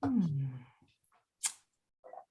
Hmm.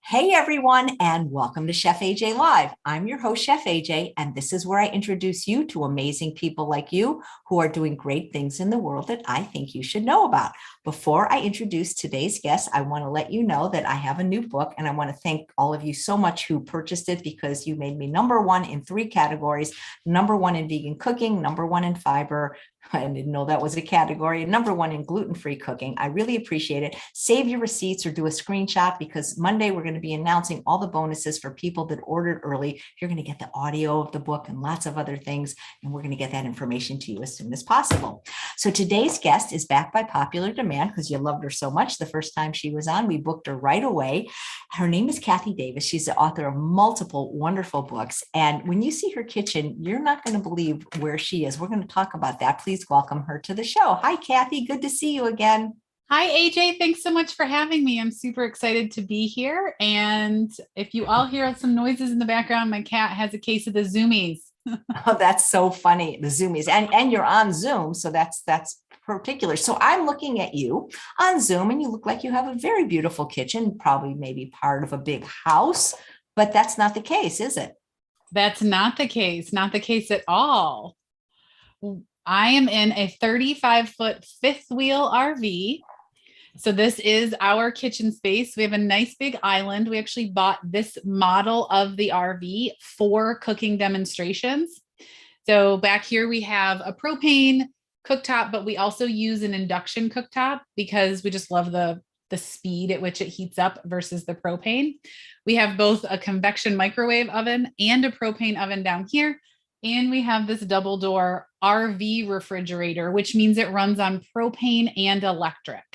Hey everyone, and welcome to Chef AJ Live. I'm your host, Chef AJ, and this is where I introduce you to amazing people like you who are doing great things in the world that I think you should know about. Before I introduce today's guest, I want to let you know that I have a new book, and I want to thank all of you so much who purchased it because you made me number one in 3 categories: number one in vegan cooking, number one in fiber. I didn't know that was a category. And number one in gluten-free cooking. I really appreciate it. Save your receipts or do a screenshot because Monday we're going to be announcing all the bonuses for people that ordered early. You're going to get the audio of the book and lots of other things, and we're going to get that information to you as soon as possible. So today's guest is back by popular demand because you loved her so much the first time she was on. We booked her right away. Her name is Kathy Davis. She's the author of multiple wonderful books. And when you see her kitchen, you're not going to believe where she is. We're going to talk about that. Please welcome her to the show. Hi, Kathy. Good to see you again. Hi, AJ. Thanks so much for having me. I'm super excited to be here. And if you all hear some noises in the background, my cat has a case of the zoomies. Oh, that's so funny. The Zoomies. And you're on Zoom. So that's particular. So I'm looking at you on Zoom and you look like you have a very beautiful kitchen, probably maybe part of a big house, but that's not the case, is it? That's not the case, not the case at all. I am in a 35-foot fifth wheel RV. So this is our kitchen space. We have a nice big island. We actually bought this model of the RV for cooking demonstrations. So back here we have a propane cooktop, but we also use an induction cooktop because we just love the speed at which it heats up versus the propane. We have both a convection microwave oven and a propane oven down here. And we have this double door RV refrigerator, which means it runs on propane and electric.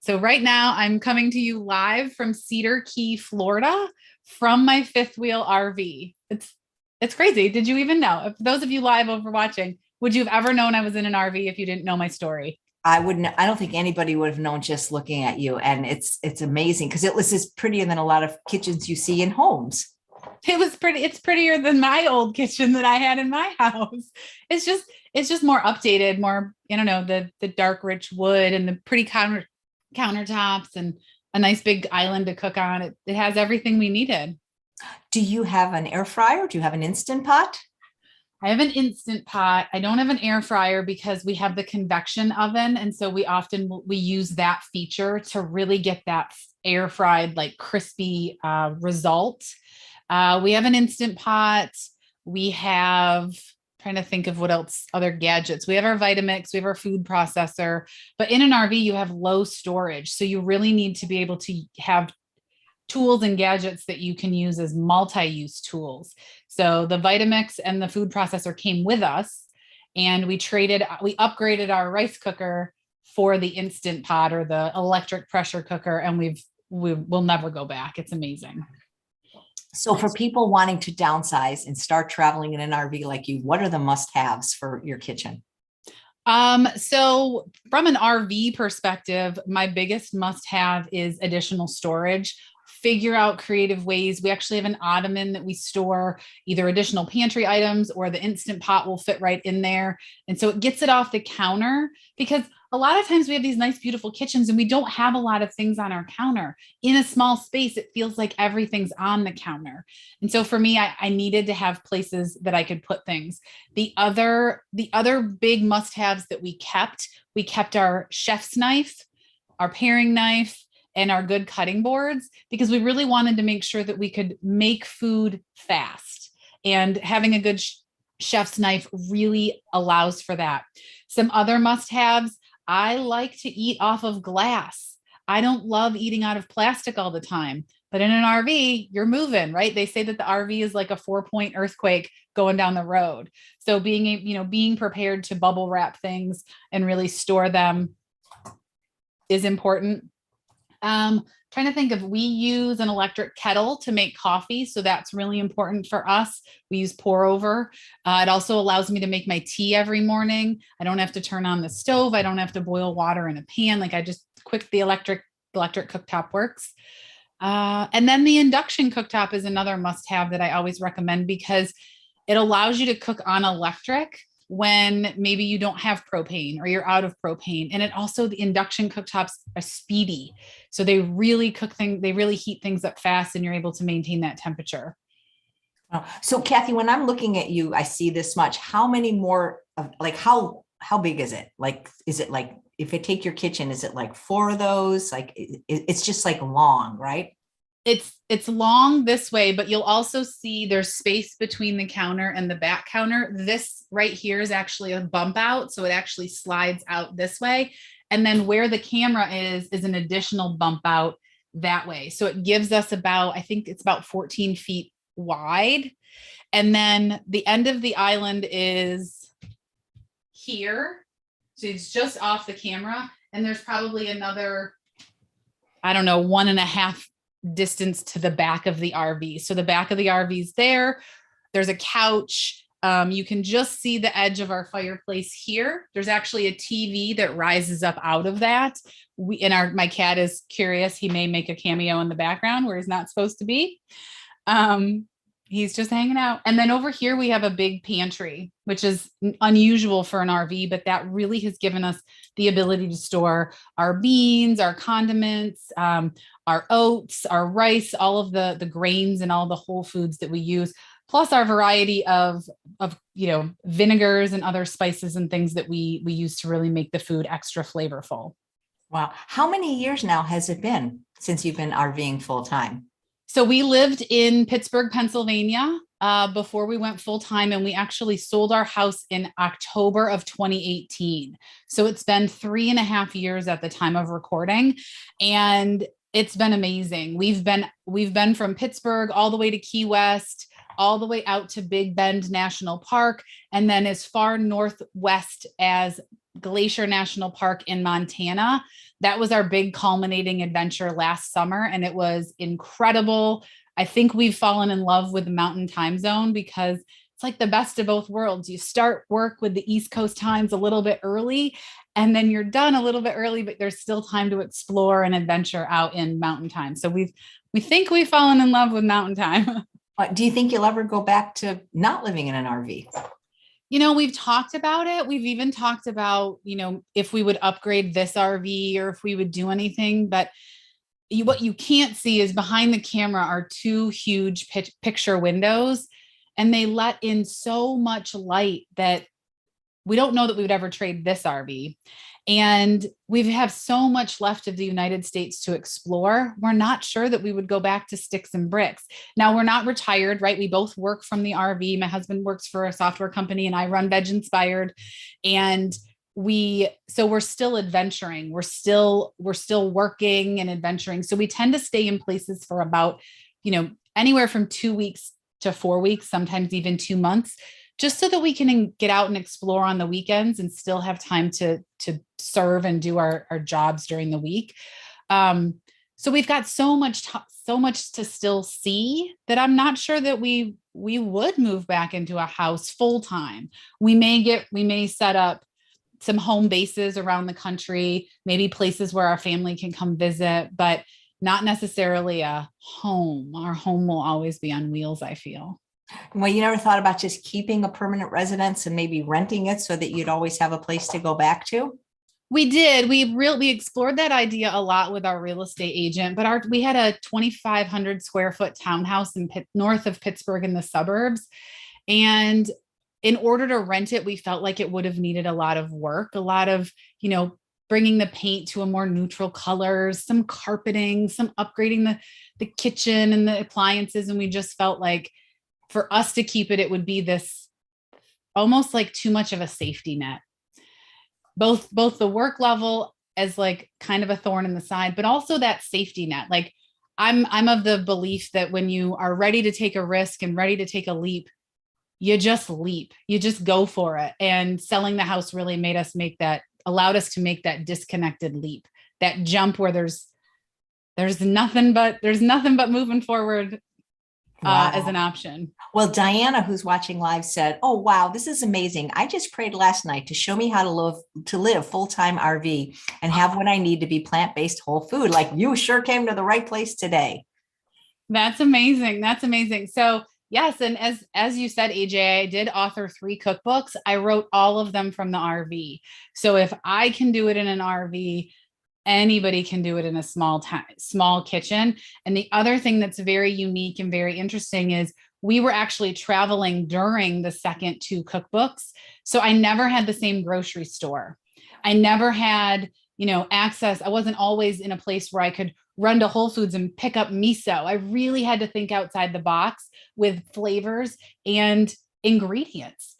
So right now I'm coming to you live from Cedar Key, Florida, from my fifth wheel RV. It's crazy. Did you even know? If those of you live over watching, would you have ever known I was in an RV if you didn't know my story? I wouldn't, I don't think anybody would have known just looking at you. And it's amazing because it was just prettier than a lot of kitchens you see in homes. It was pretty, it's prettier than my old kitchen that I had in my house. It's just more updated, more, I don't know, the dark rich wood and the pretty countertops and a nice big island to cook on. It has everything we needed. Do you have an air fryer? Do you have an instant pot? I have an instant pot. I don't have an air fryer because we have the convection oven. And so we use that feature to really get that air fried, like crispy result. We have an instant pot. We have, trying to think of what else, other gadgets. We have our Vitamix, we have our food processor, but in an RV, you have low storage. So you really need to be able to have tools and gadgets that you can use as multi-use tools. So the Vitamix and the food processor came with us, and we upgraded our rice cooker for the instant pot or the electric pressure cooker, and we'll never go back. It's amazing. So for people wanting to downsize and start traveling in an RV like you, what are the must-haves for your kitchen? So from an RV perspective, my biggest must have is additional storage. Figure out creative ways. We actually have an ottoman that we store either additional pantry items, or the instant pot will fit right in there. And so it gets it off the counter, because a lot of times we have these nice, beautiful kitchens and we don't have a lot of things on our counter. In a small space, it feels like everything's on the counter. And so for me, I needed to have places that I could put things. The other big must-haves that we kept our chef's knife, our paring knife, and our good cutting boards, because we really wanted to make sure that we could make food fast. And having a good chef's knife really allows for that. Some other must-haves: I like to eat off of glass. I don't love eating out of plastic all the time. But in an RV, you're moving, right? They say that the RV is like a 4-point earthquake going down the road. So being prepared to bubble wrap things and really store them is important. Trying to think of, we use an electric kettle to make coffee. So that's really important for us. We use pour over. It also allows me to make my tea every morning. I don't have to turn on the stove. I don't have to boil water in a pan. Like, I just quick, the electric cooktop works. And then the induction cooktop is another must have that I always recommend, because it allows you to cook on electric, when maybe you don't have propane or you're out of propane. And it also, the induction cooktops are speedy. So they really they really heat things up fast and you're able to maintain that temperature. So Kathy, when I'm looking at you, I see this much. How many more of like how big is it? Like, is it like if you take your kitchen, is it like 4 of those? Like it's just like long, right? It's long this way, but you'll also see there's space between the counter and the back counter. This right here is actually a bump out. So it actually slides out this way. And then where the camera is an additional bump out that way. So it gives us about, I think it's about 14 feet wide. And then the end of the island is here. So it's just off the camera. And there's probably another, I don't know, 1.5 distance to the back of the RV. So the back of the RV is there. There's a couch. You can just see the edge of our fireplace here. There's actually a TV that rises up out of that. My cat is curious. He may make a cameo in the background where he's not supposed to be. He's just hanging out. And then over here, we have a big pantry, which is unusual for an RV, but that really has given us the ability to store our beans, our condiments, our oats, our rice, all of the grains and all the whole foods that we use, plus our variety of vinegars and other spices and things that we use to really make the food extra flavorful. Wow. How many years now has it been since you've been RVing full time? So we lived in Pittsburgh, Pennsylvania, before we went full time, and we actually sold our house in October of 2018. So it's been 3.5 years at the time of recording, and it's been amazing. We've been from Pittsburgh all the way to Key West, all the way out to Big Bend National Park, and then as far northwest as Glacier National Park in Montana. That was our big culminating adventure last summer, and it was incredible. I think we've fallen in love with the mountain time zone because it's like the best of both worlds. You start work with the East Coast times a little bit early, and then you're done a little bit early, but there's still time to explore and adventure out in mountain time. So we think we've fallen in love with mountain time. Do you think you'll ever go back to not living in an RV? We've talked about it. We've even talked about, if we would upgrade this RV or if we would do anything, but what you can't see is behind the camera are 2 huge picture windows, and they let in so much light that we don't know that we would ever trade this RV. And we have so much left of the United States to explore. We're not sure that we would go back to sticks and bricks. Now, we're not retired, right? We both work from the RV. My husband works for a software company and I run VegInspired. And so we're still adventuring. We're still working and adventuring. So we tend to stay in places for about, anywhere from 2 weeks to 4 weeks, sometimes even 2 months, just so that we can get out and explore on the weekends and still have time to serve and do our jobs during the week. So we've got so much to still see that I'm not sure that we would move back into a house full time. We may set up some home bases around the country, maybe places where our family can come visit, but not necessarily a home. Our home will always be on wheels, I feel. Well, you never thought about just keeping a permanent residence and maybe renting it so that you'd always have a place to go back to? We did. We explored that idea a lot with our real estate agent, but we had a 2,500 square foot townhouse north of Pittsburgh in the suburbs. And in order to rent it, we felt like it would have needed a lot of work, a lot of, bringing the paint to a more neutral colors, some carpeting, some upgrading the kitchen and the appliances. And we just felt like for us to keep it, it would be this almost like too much of a safety net. Both the work level as like kind of a thorn in the side, but also that safety net. Like I'm of the belief that when you are ready to take a risk and ready to take a leap, you just leap, you just go for it. And selling the house really allowed us to make that disconnected leap, that jump where there's nothing but moving forward. Wow. As an option. Well, Diana, who's watching live, said, "Oh, wow, this is amazing. I just prayed last night to show me how to live full-time RV and have what I need to be plant-based whole food. Like you sure came to the right place today." That's amazing. That's amazing. So Yes, and as you said, AJ, I did author 3 cookbooks. I wrote all of them from the RV. So if I can do it in an RV, anybody can do it in a small kitchen. And the other thing that's very unique and very interesting is we were actually traveling during the second 2 cookbooks. So I never had the same grocery store. I never had, access. I wasn't always in a place where I could run to Whole Foods and pick up miso. I really had to think outside the box with flavors and ingredients.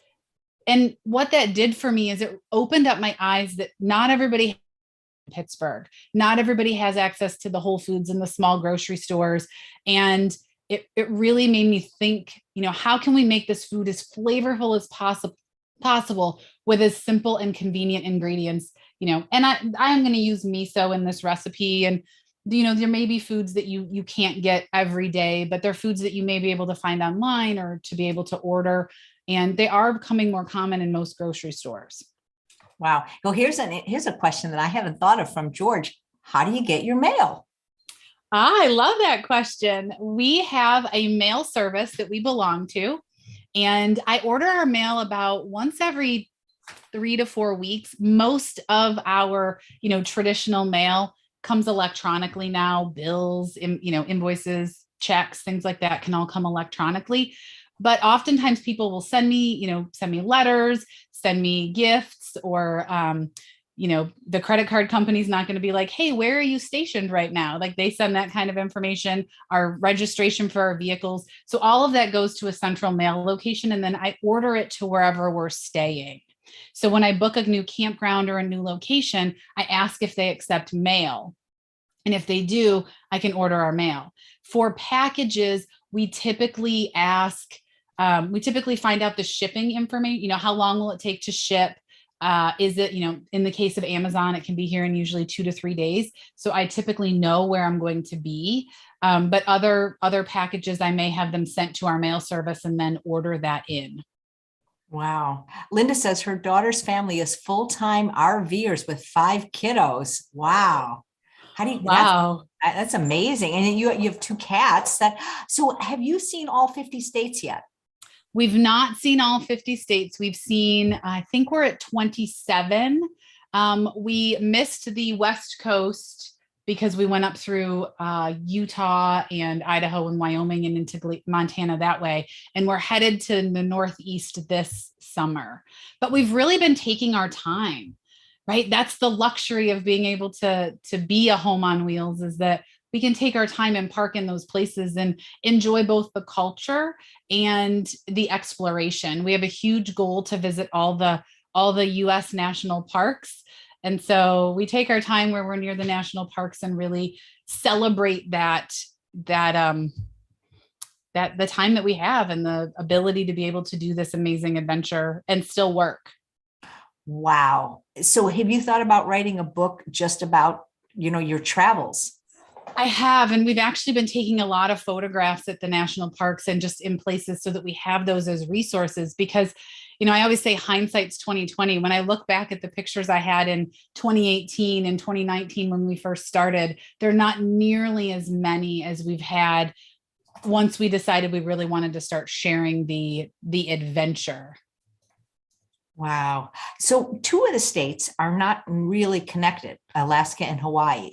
And what that did for me is it opened up my eyes that not everybody Pittsburgh. Not everybody has access to the Whole Foods and the small grocery stores. And it really made me think, how can we make this food as flavorful as possible with as simple and convenient ingredients, and I'm going to use miso in this recipe. And, there may be foods that you can't get every day, but they're foods that you may be able to find online or to be able to order. And they are becoming more common in most grocery stores. Wow. Well, here's a question that I haven't thought of from George. How do you get your mail? I love that question. We have a mail service that we belong to, and I order our mail about once every 3 to 4 weeks. Most of our, traditional mail comes electronically now. Bills, invoices, checks, things like that can all come electronically. But oftentimes people will send me letters, send me gifts, or, the credit card company's not going to be like, hey, where are you stationed right now? Like they send that kind of information, our registration for our vehicles. So all of that goes to a central mail location. And then I order it to wherever we're staying. So when I book a new campground or a new location, I ask if they accept mail. And if they do, I can order our mail. For packages, we typically find out the shipping information, how long will it take to ship? Is it, in the case of Amazon, it can be here in usually 2 to 3 days. So I typically know where I'm going to be. But other packages, I may have them sent to our mail service and then order that in. Wow. Linda says her daughter's family is full-time RVers with 5 kiddos. Wow. Wow. That's amazing. And you have 2 cats so have you seen all 50 states yet? We've not seen all 50 states. We've seen, I think we're at 27. We missed the West Coast because we went up through Utah and Idaho and Wyoming and into Montana that way. And we're headed to the Northeast this summer. But we've really been taking our time, right? That's the luxury of being able to be a home on wheels, is that we can take our time and park in those places and enjoy both the culture and the exploration. We have a huge goal to visit all the US national parks. And so we take our time where we're near the national parks and really celebrate the time that we have and the ability to be able to do this amazing adventure and still work. Wow. So have you thought about writing a book just about, your travels? I have, and we've actually been taking a lot of photographs at the national parks and just in places so that we have those as resources, because, I always say hindsight's 2020. When I look back at the pictures I had in 2018 and 2019, when we first started, they're not nearly as many as we've had once we decided we really wanted to start sharing the adventure. Wow. So 2 of the states are not really connected, Alaska and Hawaii.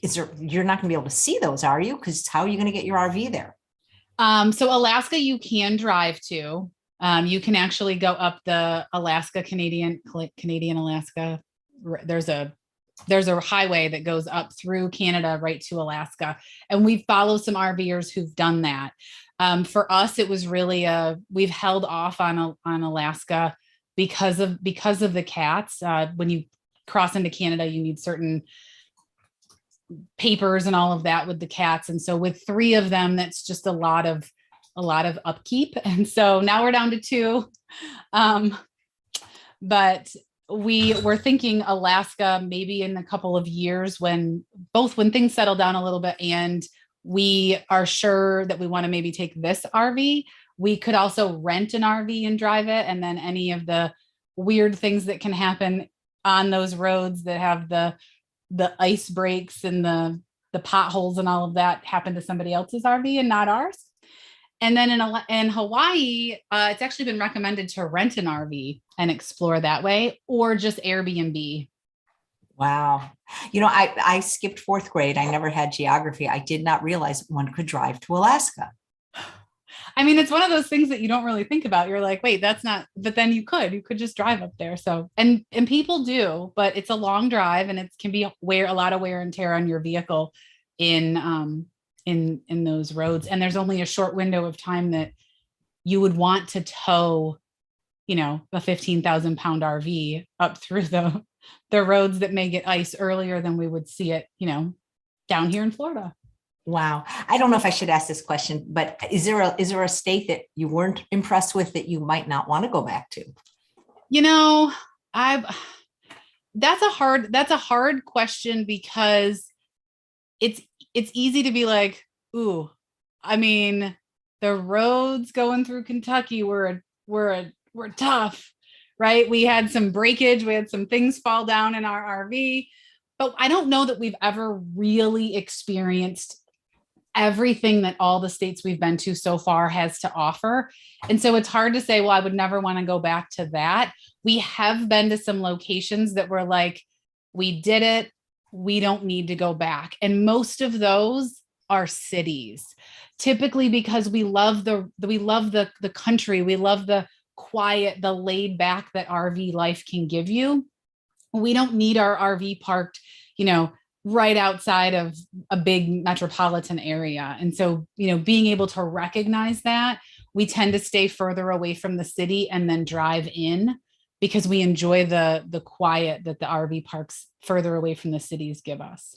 You're not going to be able to see those, are you? Because how are you going to get your RV there? So Alaska, you can drive to. You can actually go up the Canadian Alaska. There's a highway that goes up through Canada right to Alaska. And we follow some RVers who've done that. For us, it was really we've held off on Alaska because of the cats. When you cross into Canada, you need certain papers and all of that with the cats. And so with 3 of them, that's just a lot of upkeep. And so now we're down to 2. But we were thinking Alaska, maybe in a couple of years when things settle down a little bit and we are sure that we want to maybe take this RV, we could also rent an RV and drive it. And then any of the weird things that can happen on those roads that have the ice breaks and the potholes and all of that happen to somebody else's RV and not ours. And then in Hawaii, it's actually been recommended to rent an RV and explore that way, or just Airbnb. Wow. I skipped fourth grade. I never had geography. I did not realize one could drive to Alaska. I mean, it's one of those things that you don't really think about. You're like, wait, that's not, but then you could just drive up there. So, and people do, but it's a long drive and it can be a lot of wear and tear on your vehicle in those roads. And there's only a short window of time that you would want to tow, a 15,000 pound RV up through the roads that may get ice earlier than we would see it, down here in Florida. Wow. I don't know if I should ask this question, but is there a state that you weren't impressed with that you might not want to go back to? I've that's a hard question because it's easy to be like, ooh, I mean, the roads going through Kentucky were tough, right? We had some breakage, we had some things fall down in our RV, but I don't know that we've ever really experienced everything that all the states we've been to so far has to offer. And so it's hard to say, well, I would never want to go back to that. We have been to some locations that were like, we did it, we don't need to go back. And most of those are cities, typically because we love the country, we love the quiet, the laid back that RV life can give you. We don't need our RV parked, right outside of a big metropolitan area. And so, being able to recognize that, we tend to stay further away from the city and then drive in because we enjoy the quiet that the RV parks further away from the cities give us.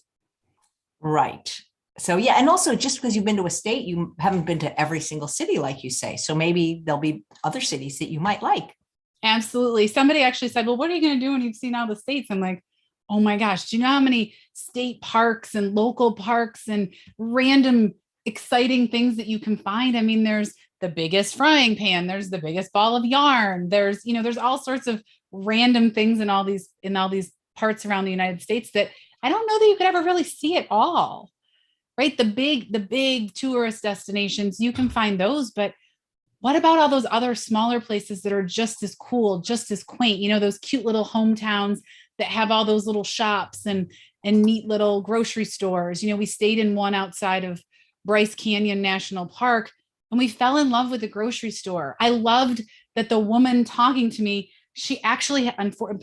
Right. So yeah, and also just because you've been to a state, you haven't been to every single city, like you say. So maybe there'll be other cities that you might like. Absolutely. Somebody actually said, well, what are you going to do when you've seen all the states? I'm like, oh my gosh, do you know how many state parks and local parks and random exciting things that you can find? I mean, there's the biggest frying pan, there's the biggest ball of yarn, there's all sorts of random things in all these parts around the United States that I don't know that you could ever really see it all. Right? The big tourist destinations, you can find those, but what about all those other smaller places that are just as cool, just as quaint, those cute little hometowns that have all those little shops and neat little grocery stores. We stayed in one outside of Bryce Canyon National Park and we fell in love with the grocery store. I loved that the woman talking to me, she actually,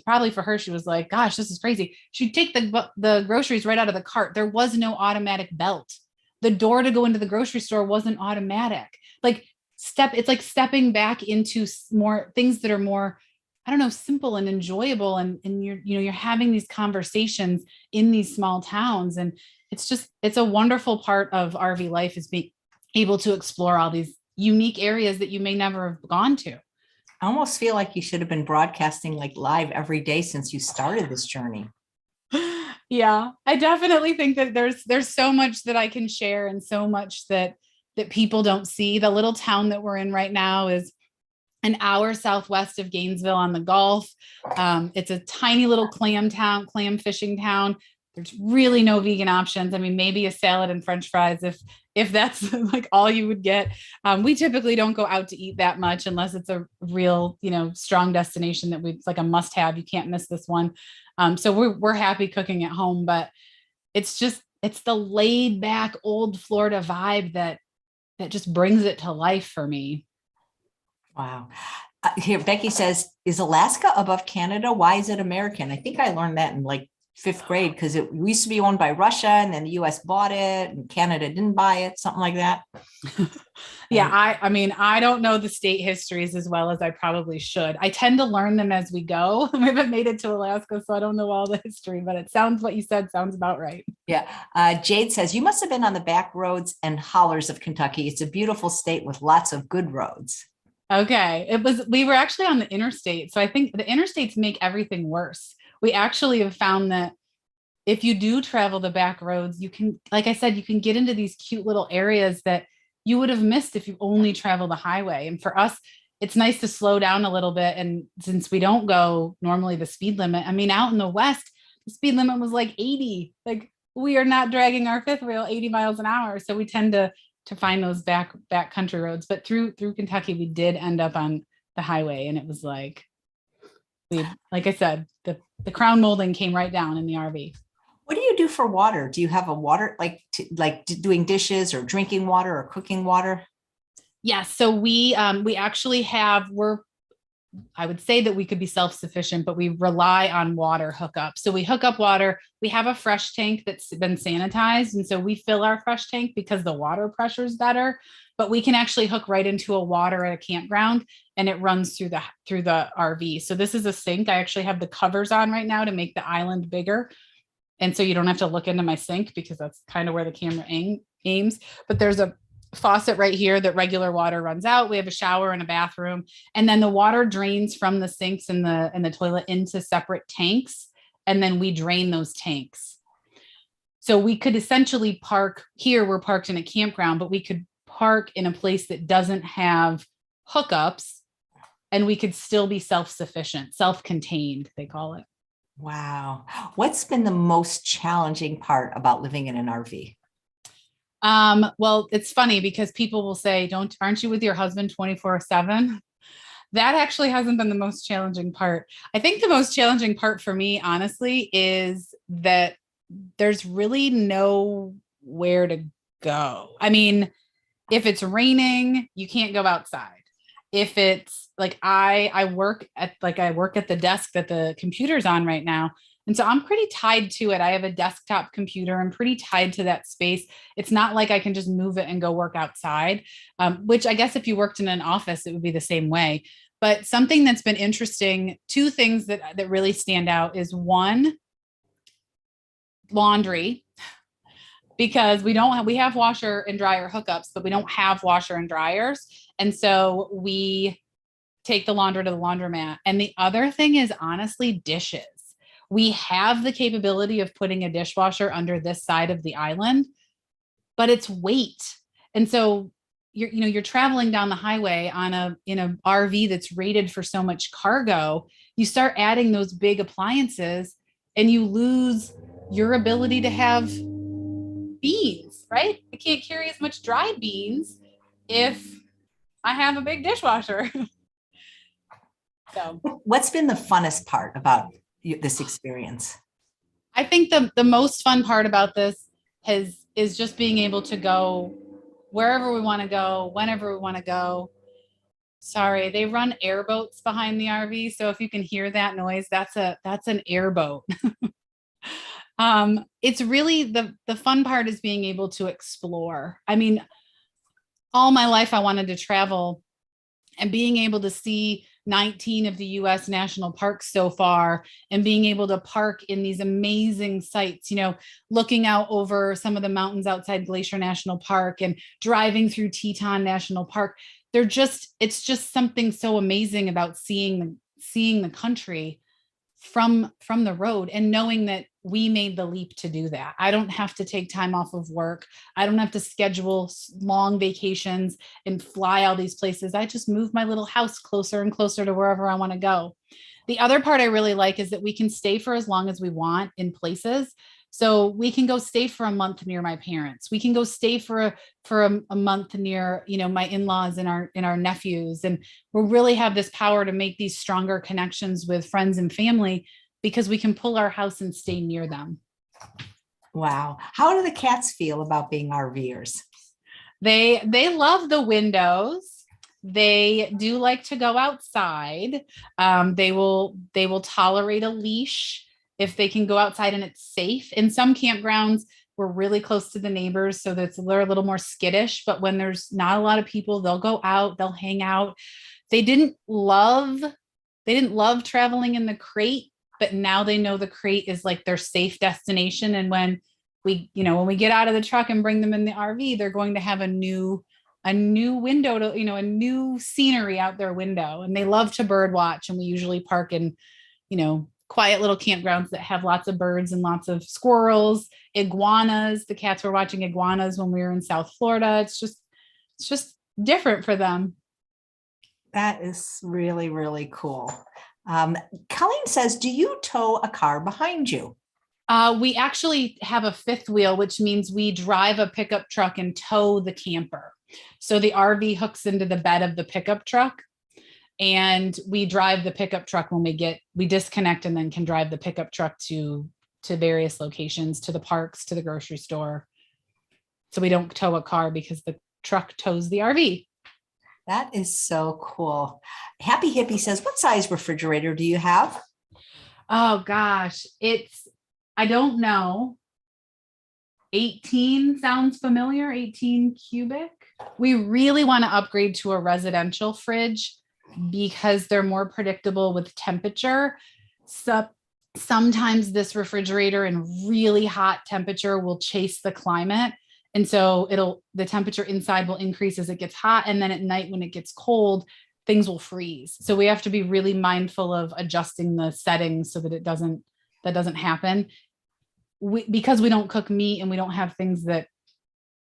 probably for her, she was like, gosh, this is crazy. She'd take the groceries right out of the cart. There was no automatic belt. The door to go into the grocery store wasn't automatic. It's like stepping back into more things that are more, I don't know, simple and enjoyable. And you're having these conversations in these small towns. And it's a wonderful part of RV life is being able to explore all these unique areas that you may never have gone to. I almost feel like you should have been broadcasting like live every day since you started this journey. Yeah, I definitely think that there's so much that I can share and so much that people don't see. The little town that we're in right now is an hour southwest of Gainesville on the Gulf. It's a tiny little clam fishing town. There's really no vegan options. I mean, maybe a salad and French fries if that's like all you would get. We typically don't go out to eat that much unless it's a real, strong destination that it's like a must have. You can't miss this one. So we're happy cooking at home, but it's the laid back old Florida vibe that just brings it to life for me. Wow. Here, Becky says, is Alaska above Canada? Why is it American? I think I learned that in like fifth grade because it used to be owned by Russia and then the US bought it and Canada didn't buy it, something like that. Yeah, I mean, I don't know the state histories as well as I probably should. I tend to learn them as we go. We haven't made it to Alaska, so I don't know all the history, but what you said sounds about right. Yeah. Jade says, you must have been on the back roads and hollers of Kentucky. It's a beautiful state with lots of good roads. Okay. We were actually on the interstate. So I think the interstates make everything worse. We actually have found that if you do travel the back roads, you can, like I said, you can get into these cute little areas that you would have missed if you only travel the highway. And for us, it's nice to slow down a little bit. And since we don't go normally the speed limit, I mean, out in the West, the speed limit was like 80. Like we are not dragging our fifth wheel 80 miles an hour. So we tend to find those back country roads. But through Kentucky, we did end up on the highway, and it was like like I said, the crown molding came right down in the RV. What do you do for water? Do you have a water, like doing dishes or drinking water or cooking water? Yes. So we actually I would say that we could be self-sufficient, but we rely on water hookup. So we hook up water. We have a fresh tank that's been sanitized. And so we fill our fresh tank because the water pressure is better, but we can actually hook right into a water at a campground, and it runs through the RV. So this is a sink. I actually have the covers on right now to make the island bigger. And so you don't have to look into my sink because that's kind of where the camera aims. But there's a faucet right here that regular water runs out. We have a shower and a bathroom, and then the water drains from the sinks and the toilet into separate tanks, and then we drain those tanks. So we could essentially park here. We're parked in a campground, but we could park in a place that doesn't have hookups, and we could still be self-sufficient, self-contained, they call it. Wow. What's been the most challenging part about living in an RV? Well, it's funny because people will say, aren't you with your husband 24/7? That actually hasn't been the most challenging part. I think the most challenging part for me, honestly, is that there's really nowhere to go. I mean, if it's raining, you can't go outside. If it's like I work at the desk that the computer's on right now. And so I'm pretty tied to it. I have a desktop computer. I'm pretty tied to that space. It's not like I can just move it and go work outside, which I guess if you worked in an office, it would be the same way. But something that's been interesting, two things that really stand out is one, laundry, because we have washer and dryer hookups, but we don't have washer and dryers. And so we take the laundry to the laundromat. And the other thing is honestly dishes. We have the capability of putting a dishwasher under this side of the island, but it's weight. And so you're traveling down the highway in a RV that's rated for so much cargo. You start adding those big appliances and you lose your ability to have beans, right? I can't carry as much dried beans if I have a big dishwasher. So what's been the funnest part about this experience? I think the most fun part about this is just being able to go wherever we want to go, whenever we want to go. Sorry, they run airboats behind the RV. So if you can hear that noise, that's an airboat. It's really the fun part is being able to explore. I mean, all my life I wanted to travel, and being able to see 19 of the US national parks so far, and being able to park in these amazing sites, looking out over some of the mountains outside Glacier National Park and driving through Teton National Park. It's just something so amazing about seeing the country from the road, and knowing that we made the leap to do that. I don't have to take time off of work. I don't have to schedule long vacations and fly all these places. I just move my little house closer and closer to wherever I want to go. The other part I really like is that we can stay for as long as we want in places. So we can go stay for a month near my parents. We can go stay for a month near, my in-laws and our nephews. And we'll really have this power to make these stronger connections with friends and family because we can pull our house and stay near them. Wow. How do the cats feel about being RVers? They love the windows. They do like to go outside. They will tolerate a leash if they can go outside and it's safe. In some campgrounds, we're really close to the neighbors, so they're a little more skittish. But when there's not a lot of people, they'll go out, they'll hang out. They didn't love traveling in the crate, but now they know the crate is like their safe destination. And when we get out of the truck and bring them in the RV, they're going to have a new window to, a new scenery out their window. And they love to bird watch. And we usually park in, quiet little campgrounds that have lots of birds and lots of squirrels, iguanas. The cats were watching iguanas when we were in South Florida. It's just different for them. That is really, really cool. Colleen says, do you tow a car behind you? We actually have a fifth wheel, which means we drive a pickup truck and tow the camper. So the RV hooks into the bed of the pickup truck, and we drive the pickup truck when we disconnect and then can drive the pickup truck to various locations, to the parks, to the grocery store. So we don't tow a car because the truck tows the RV. That is so cool. Happy Hippie says, what size refrigerator do you have? Oh gosh, I don't know. 18 sounds familiar, 18 cubic. We really want to upgrade to a residential fridge because they're more predictable with temperature. So sometimes this refrigerator in really hot temperature will chase the climate. And so the temperature inside will increase as it gets hot. And then at night when it gets cold, things will freeze. So we have to be really mindful of adjusting the settings so that that doesn't happen. Because we don't cook meat and we don't have things that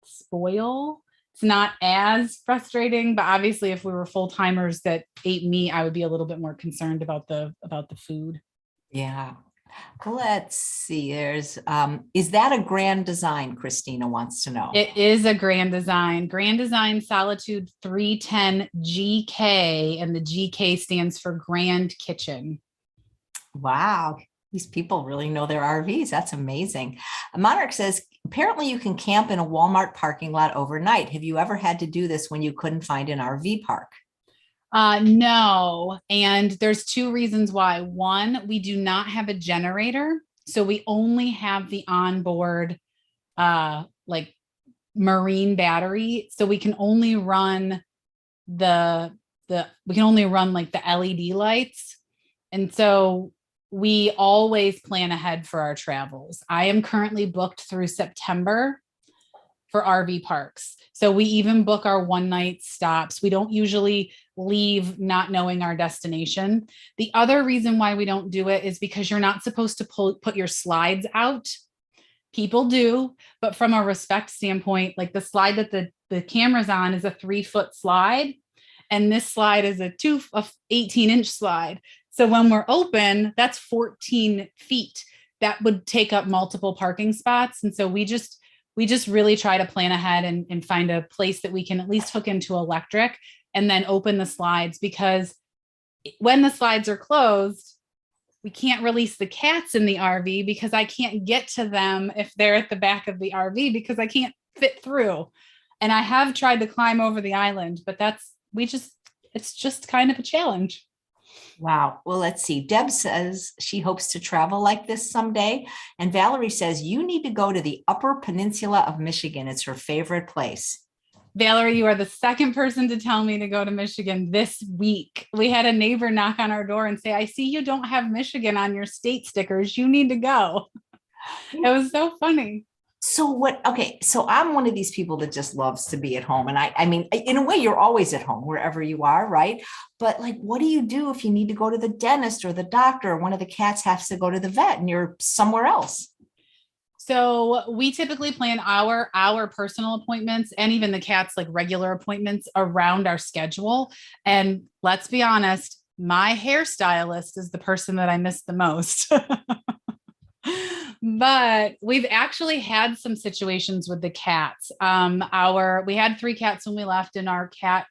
spoil, it's not as frustrating. But obviously if we were full-timers that ate meat, I would be a little bit more concerned about the food. Yeah. Let's see. Is that a Grand Design? Christina wants to know. It is a Grand Design Solitude 310 GK, and the GK stands for Grand Kitchen. Wow. These people really know their RVs. That's amazing. Monarch says, apparently you can camp in a Walmart parking lot overnight. Have you ever had to do this when you couldn't find an RV park? No. And there's two reasons why. One, we do not have a generator. So we only have the onboard, like marine battery. So we can only run like the LED lights. And so we always plan ahead for our travels. I am currently booked through September for RV parks. So we even book our one night stops. We don't usually leave not knowing our destination. The other reason why we don't do it is because you're not supposed to put your slides out. People do, but from a respect standpoint, like the slide that the camera's on is a 3-foot slide. And this slide is a 18-inch slide. So when we're open, that's 14 feet. That would take up multiple parking spots. And so we just really try to plan ahead and find a place that we can at least hook into electric and then open the slides, because when the slides are closed, we can't release the cats in the RV because I can't get to them if they're at the back of the RV because I can't fit through. And I have tried to climb over the island, but it's just kind of a challenge. Wow. Well, let's see. Deb says she hopes to travel like this someday. And Valerie says you need to go to the Upper Peninsula of Michigan. It's her favorite place. Valerie, you are the second person to tell me to go to Michigan this week. We had a neighbor knock on our door and say, I see you don't have Michigan on your state stickers. You need to go. It was so funny. So I'm one of these people that just loves to be at home. And I mean, in a way, you're always at home wherever you are, right? But like, what do you do if you need to go to the dentist or the doctor, or one of the cats has to go to the vet and you're somewhere else? So we typically plan our personal appointments and even the cats, like regular appointments, around our schedule. And let's be honest, my hairstylist is the person that I miss the most. But we've actually had some situations with the cats. We had 3 cats when we left, and our cat,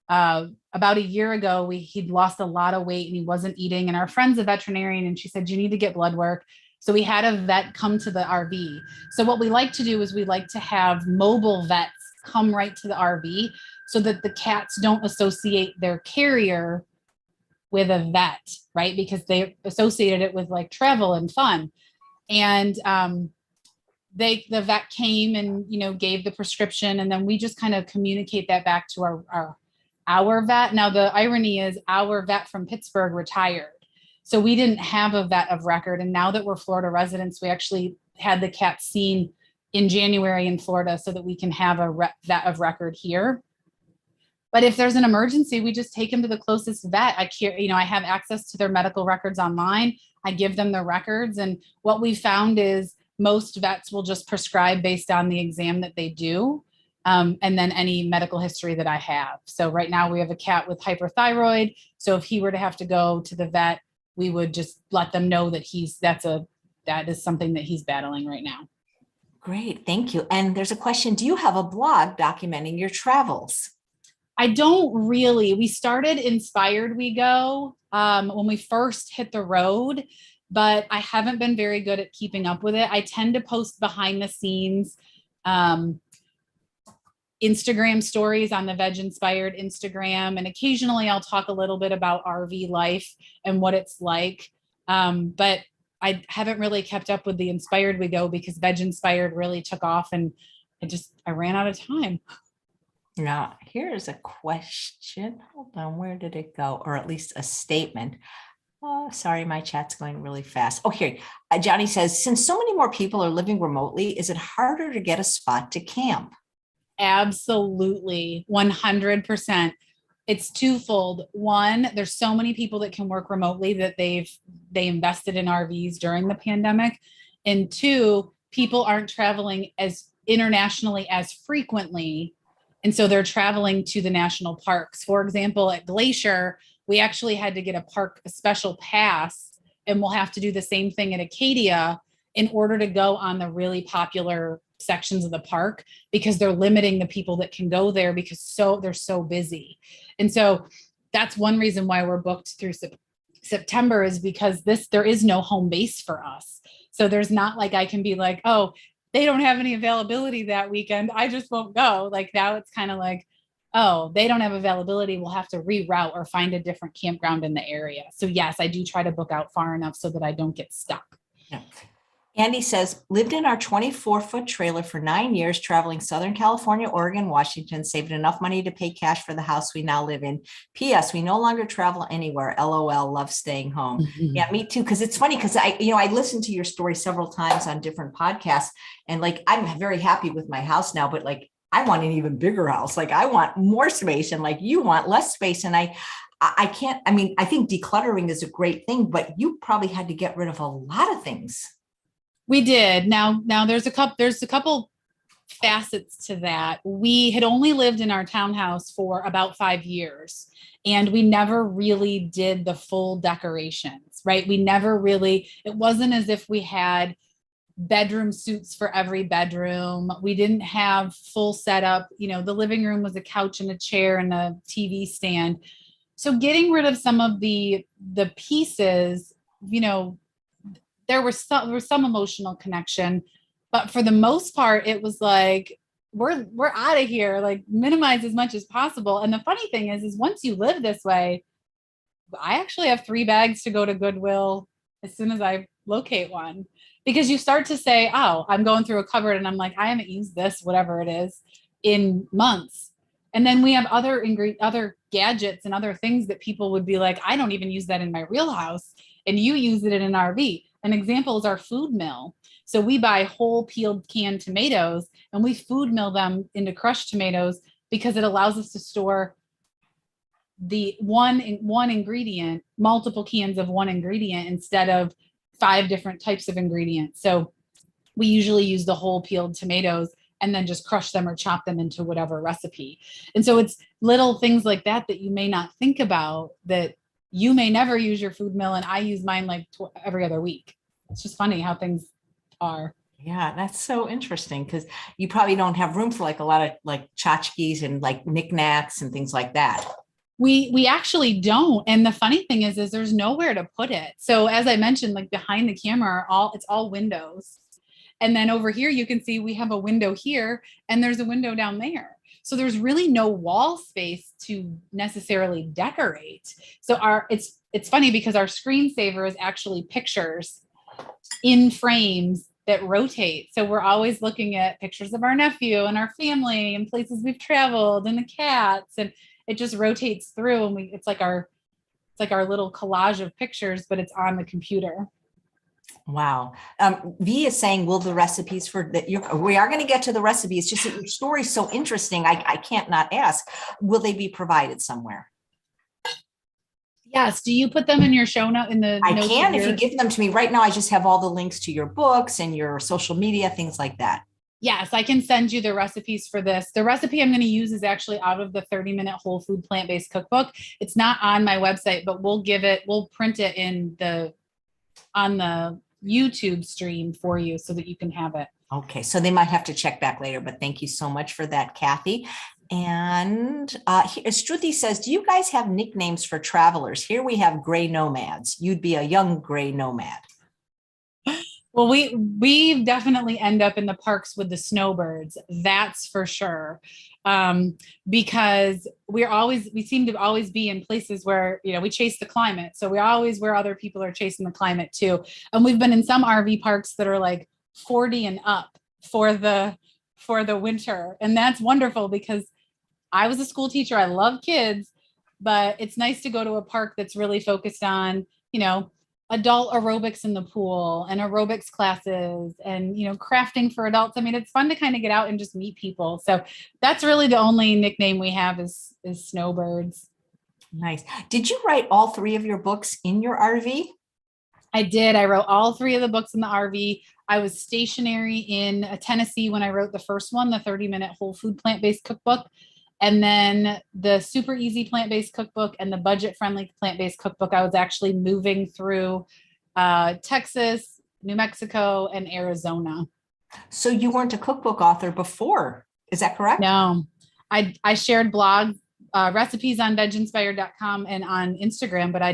about a year ago, he'd lost a lot of weight and he wasn't eating. And our friend's a veterinarian, and she said, you need to get blood work. So we had a vet come to the RV. So what we like to do is we like to have mobile vets come right to the RV so that the cats don't associate their carrier with a vet, right? Because they associated it with like travel and fun. And the vet came and, gave the prescription, and then we just kind of communicate that back to our vet. Now, the irony is our vet from Pittsburgh retired. So we didn't have a vet of record. And now that we're Florida residents, we actually had the cat seen in January in Florida so that we can have a vet of record here. But if there's an emergency, we just take them to the closest vet. I have access to their medical records online. I give them the records. And what we found is most vets will just prescribe based on the exam that they do. And then any medical history that I have. So right now we have a cat with hyperthyroid. So if he were to have to go to the vet, we would just let them know that that's a that is something that he's battling right now. Great. Thank you. And there's a question. Do you have a blog documenting your travels? I don't really. We started Inspired We Go when we first hit the road, but I haven't been very good at keeping up with it. I tend to post behind the scenes Instagram stories on the VegInspired Instagram, and occasionally I'll talk a little bit about RV life and what it's like. But I haven't really kept up with the Inspired We Go because VegInspired really took off, and I ran out of time. Now, here's a question. Hold on, where did it go? Or at least a statement. Oh, sorry, my chat's going really fast. Oh, here. Johnny says, since so many more people are living remotely, is it harder to get a spot to camp? Absolutely, 100%. It's twofold. One, there's so many people that can work remotely that they invested in RVs during the pandemic. And two, people aren't traveling as internationally as frequently. And so they're traveling to the national parks. For example, at Glacier, we actually had to get a special pass, and we'll have to do the same thing at Acadia in order to go on the really popular sections of the park, because they're limiting the people that can go there because they're so busy. And so that's one reason why we're booked through September, is because there is no home base for us. So there's not like I can be like, oh, they don't have any availability that weekend, I just won't go. Like now it's kind of like, oh, they don't have availability, we'll have to reroute or find a different campground in the area. So yes, I do try to book out far enough so that I don't get stuck. Yeah. Andy says, lived in our 24-foot trailer for 9 years, traveling Southern California, Oregon, Washington, saved enough money to pay cash for the house we now live in. P.S. We no longer travel anywhere. LOL, love staying home. Mm-hmm. Yeah, me too. Because it's funny because I listened to your story several times on different podcasts, and like, I'm very happy with my house now, but like, I want an even bigger house. Like I want more space, and like you want less space. And I think decluttering is a great thing, but you probably had to get rid of a lot of things. We did. Now there's a couple facets to that. We had only lived in our townhouse for about 5 years, and we never really did the full decorations, right? It wasn't as if we had bedroom suites for every bedroom. We didn't have full setup. The living room was a couch and a chair and a TV stand. So getting rid of some of the pieces, there was some emotional connection, but for the most part, it was like, we're out of here, like minimize as much as possible. And the funny thing is once you live this way, I actually have 3 bags to go to Goodwill as soon as I locate one, because you start to say, oh, I'm going through a cupboard and I'm like, I haven't used this, whatever it is, in months. And then we have other gadgets and other things that people would be like, I don't even use that in my real house, and you use it in an RV. An example is our food mill. So we buy whole peeled canned tomatoes and we food mill them into crushed tomatoes because it allows us to store the one ingredient, multiple cans of one ingredient instead of 5 different types of ingredients. So we usually use the whole peeled tomatoes and then just crush them or chop them into whatever recipe. And so it's little things like that you may not think about, that you may never use your food mill, and I use mine like every other week. It's just funny how things are. Yeah, that's so interesting, because you probably don't have room for like a lot of like tchotchkes and like knickknacks and things like that. We actually don't. And the funny thing is there's nowhere to put it. So as I mentioned, like behind the camera, it's all windows. And then over here, you can see we have a window here and there's a window down there. So there's really no wall space to necessarily decorate. So it's funny because our screensaver is actually pictures in frames that rotate. So we're always looking at pictures of our nephew and our family and places we've traveled and the cats, and it just rotates through, and it's like our little collage of pictures, but it's on the computer. Wow. V is saying, will the recipes we are going to get to the recipe. It's just that your story is so interesting. I can't not ask, will they be provided somewhere? Yes. Do you put them in your show note I can, if you give them to me right now. I just have all the links to your books and your social media, things like that. Yes, I can send you the recipes for this. The recipe I'm going to use is actually out of the 30-minute Whole-Food Plant-Based Cookbook. It's not on my website, but we'll print it on the YouTube stream for you so that you can have it. Okay, so they might have to check back later, but thank you so much for that, Kathy. And Shruti says, do you guys have nicknames for travelers? Here we have gray nomads. You'd be a young gray nomad. Well, we definitely end up in the parks with the snowbirds. That's for sure. Because we seem to always be in places where, you know, we chase the climate. So we're always where other people are chasing the climate too. And we've been in some RV parks that are like 40 and up for the winter. And that's wonderful because I was a school teacher. I love kids, but it's nice to go to a park that's really focused on, you know, adult aerobics in the pool and aerobics classes and, you know, crafting for adults. I mean, it's fun to kind of get out and just meet people. So that's really the only nickname we have is snowbirds. Nice. Did you write all 3 of your books in your RV? I did. I wrote all 3 of the books in the RV. I was stationary in Tennessee when I wrote the first one, the 30-minute Whole-Food Plant-Based Cookbook. And then the Super Easy Plant-Based Cookbook and the Budget-Friendly Plant-Based Cookbook, I was actually moving through Texas, New Mexico, and Arizona. So you weren't a cookbook author before, is that correct? No, I shared blog recipes on VegInspired.com and on Instagram, but I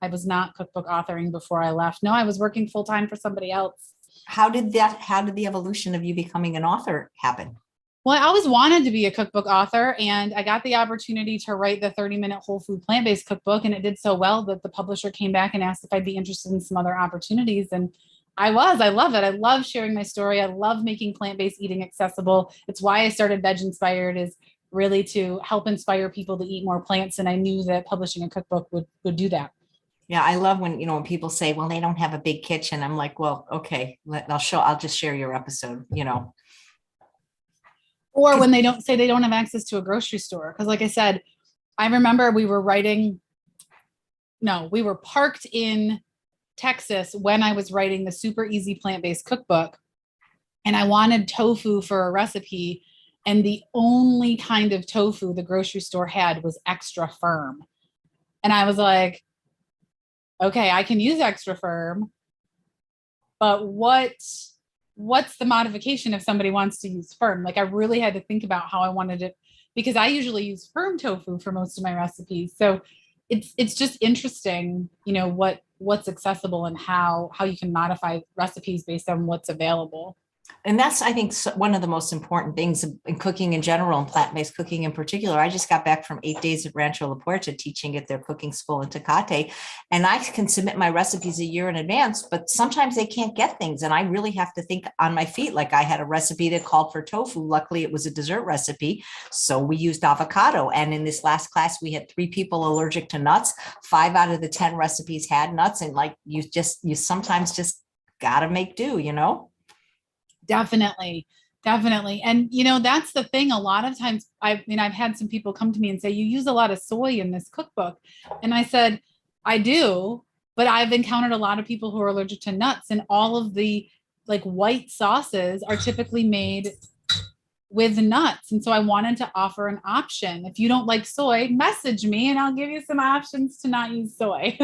was not cookbook authoring before I left. No, I was working full-time for somebody else. How did the evolution of you becoming an author happen? Well, I always wanted to be a cookbook author, and I got the opportunity to write the 30-minute Whole-Food Plant-Based Cookbook, and it did so well that the publisher came back and asked if I'd be interested in some other opportunities. And I love it. I love sharing my story. I love making plant-based eating accessible. It's why I started VegInspired, is really to help inspire people to eat more plants. And I knew that publishing a cookbook would do that. Yeah, I love when, you know, when people say, well, they don't have a big kitchen. I'm like, well, okay, I'll just share your episode, you know. Or when they don't have access to a grocery store. Because like I said, I remember we were parked in Texas when I was writing the Super Easy Plant-Based Cookbook. And I wanted tofu for a recipe. And the only kind of tofu the grocery store had was extra firm. And I was like, okay, I can use extra firm, but what's the modification if somebody wants to use firm? Like I really had to think about how I wanted it, because I usually use firm tofu for most of my recipes. So it's just interesting, you know, what's accessible and how you can modify recipes based on what's available. And that's, I think, one of the most important things in cooking in general and plant-based cooking in particular. I just got back from 8 days at Rancho La Puerta teaching at their cooking school in Tecate, and I can submit my recipes a year in advance, but sometimes they can't get things. And I really have to think on my feet. Like I had a recipe that called for tofu. Luckily, it was a dessert recipe. So we used avocado. And in this last class, we had 3 people allergic to nuts. 5 out of the 10 recipes had nuts. And like you sometimes just got to make do, you know? Definitely. And, you know, that's the thing. A lot of times, I've had some people come to me and say, you use a lot of soy in this cookbook. And I said, I do, but I've encountered a lot of people who are allergic to nuts, and all of the like white sauces are typically made with nuts. And so I wanted to offer an option. If you don't like soy, message me and I'll give you some options to not use soy.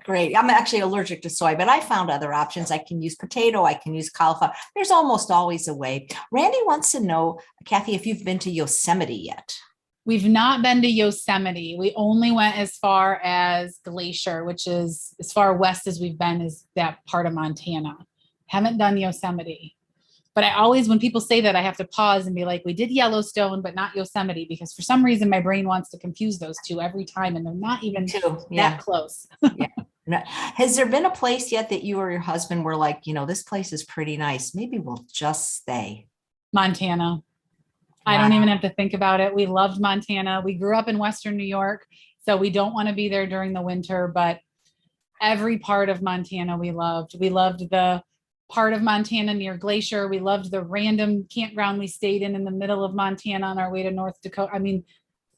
Great. I'm actually allergic to soy, but I found other options. I can use potato. I can use cauliflower. There's almost always a way. Randy wants to know, Kathy, if you've been to Yosemite yet. We've not been to Yosemite. We only went as far as Glacier, which is as far west as we've been, is that part of Montana. Haven't done Yosemite. But I always, when people say that, I have to pause and be like, we did Yellowstone, but not Yosemite, because for some reason my brain wants to confuse those two every time, and they're not even that close. Yeah. Has there been a place yet that you or your husband were like, you know, this place is pretty nice, maybe we'll just stay? Montana. Wow. I don't even have to think about it. We loved Montana. We grew up in Western New York, so we don't want to be there during the winter, but every part of Montana we loved. We loved the part of Montana near Glacier. We loved the random campground we stayed in the middle of Montana on our way to North Dakota. I mean,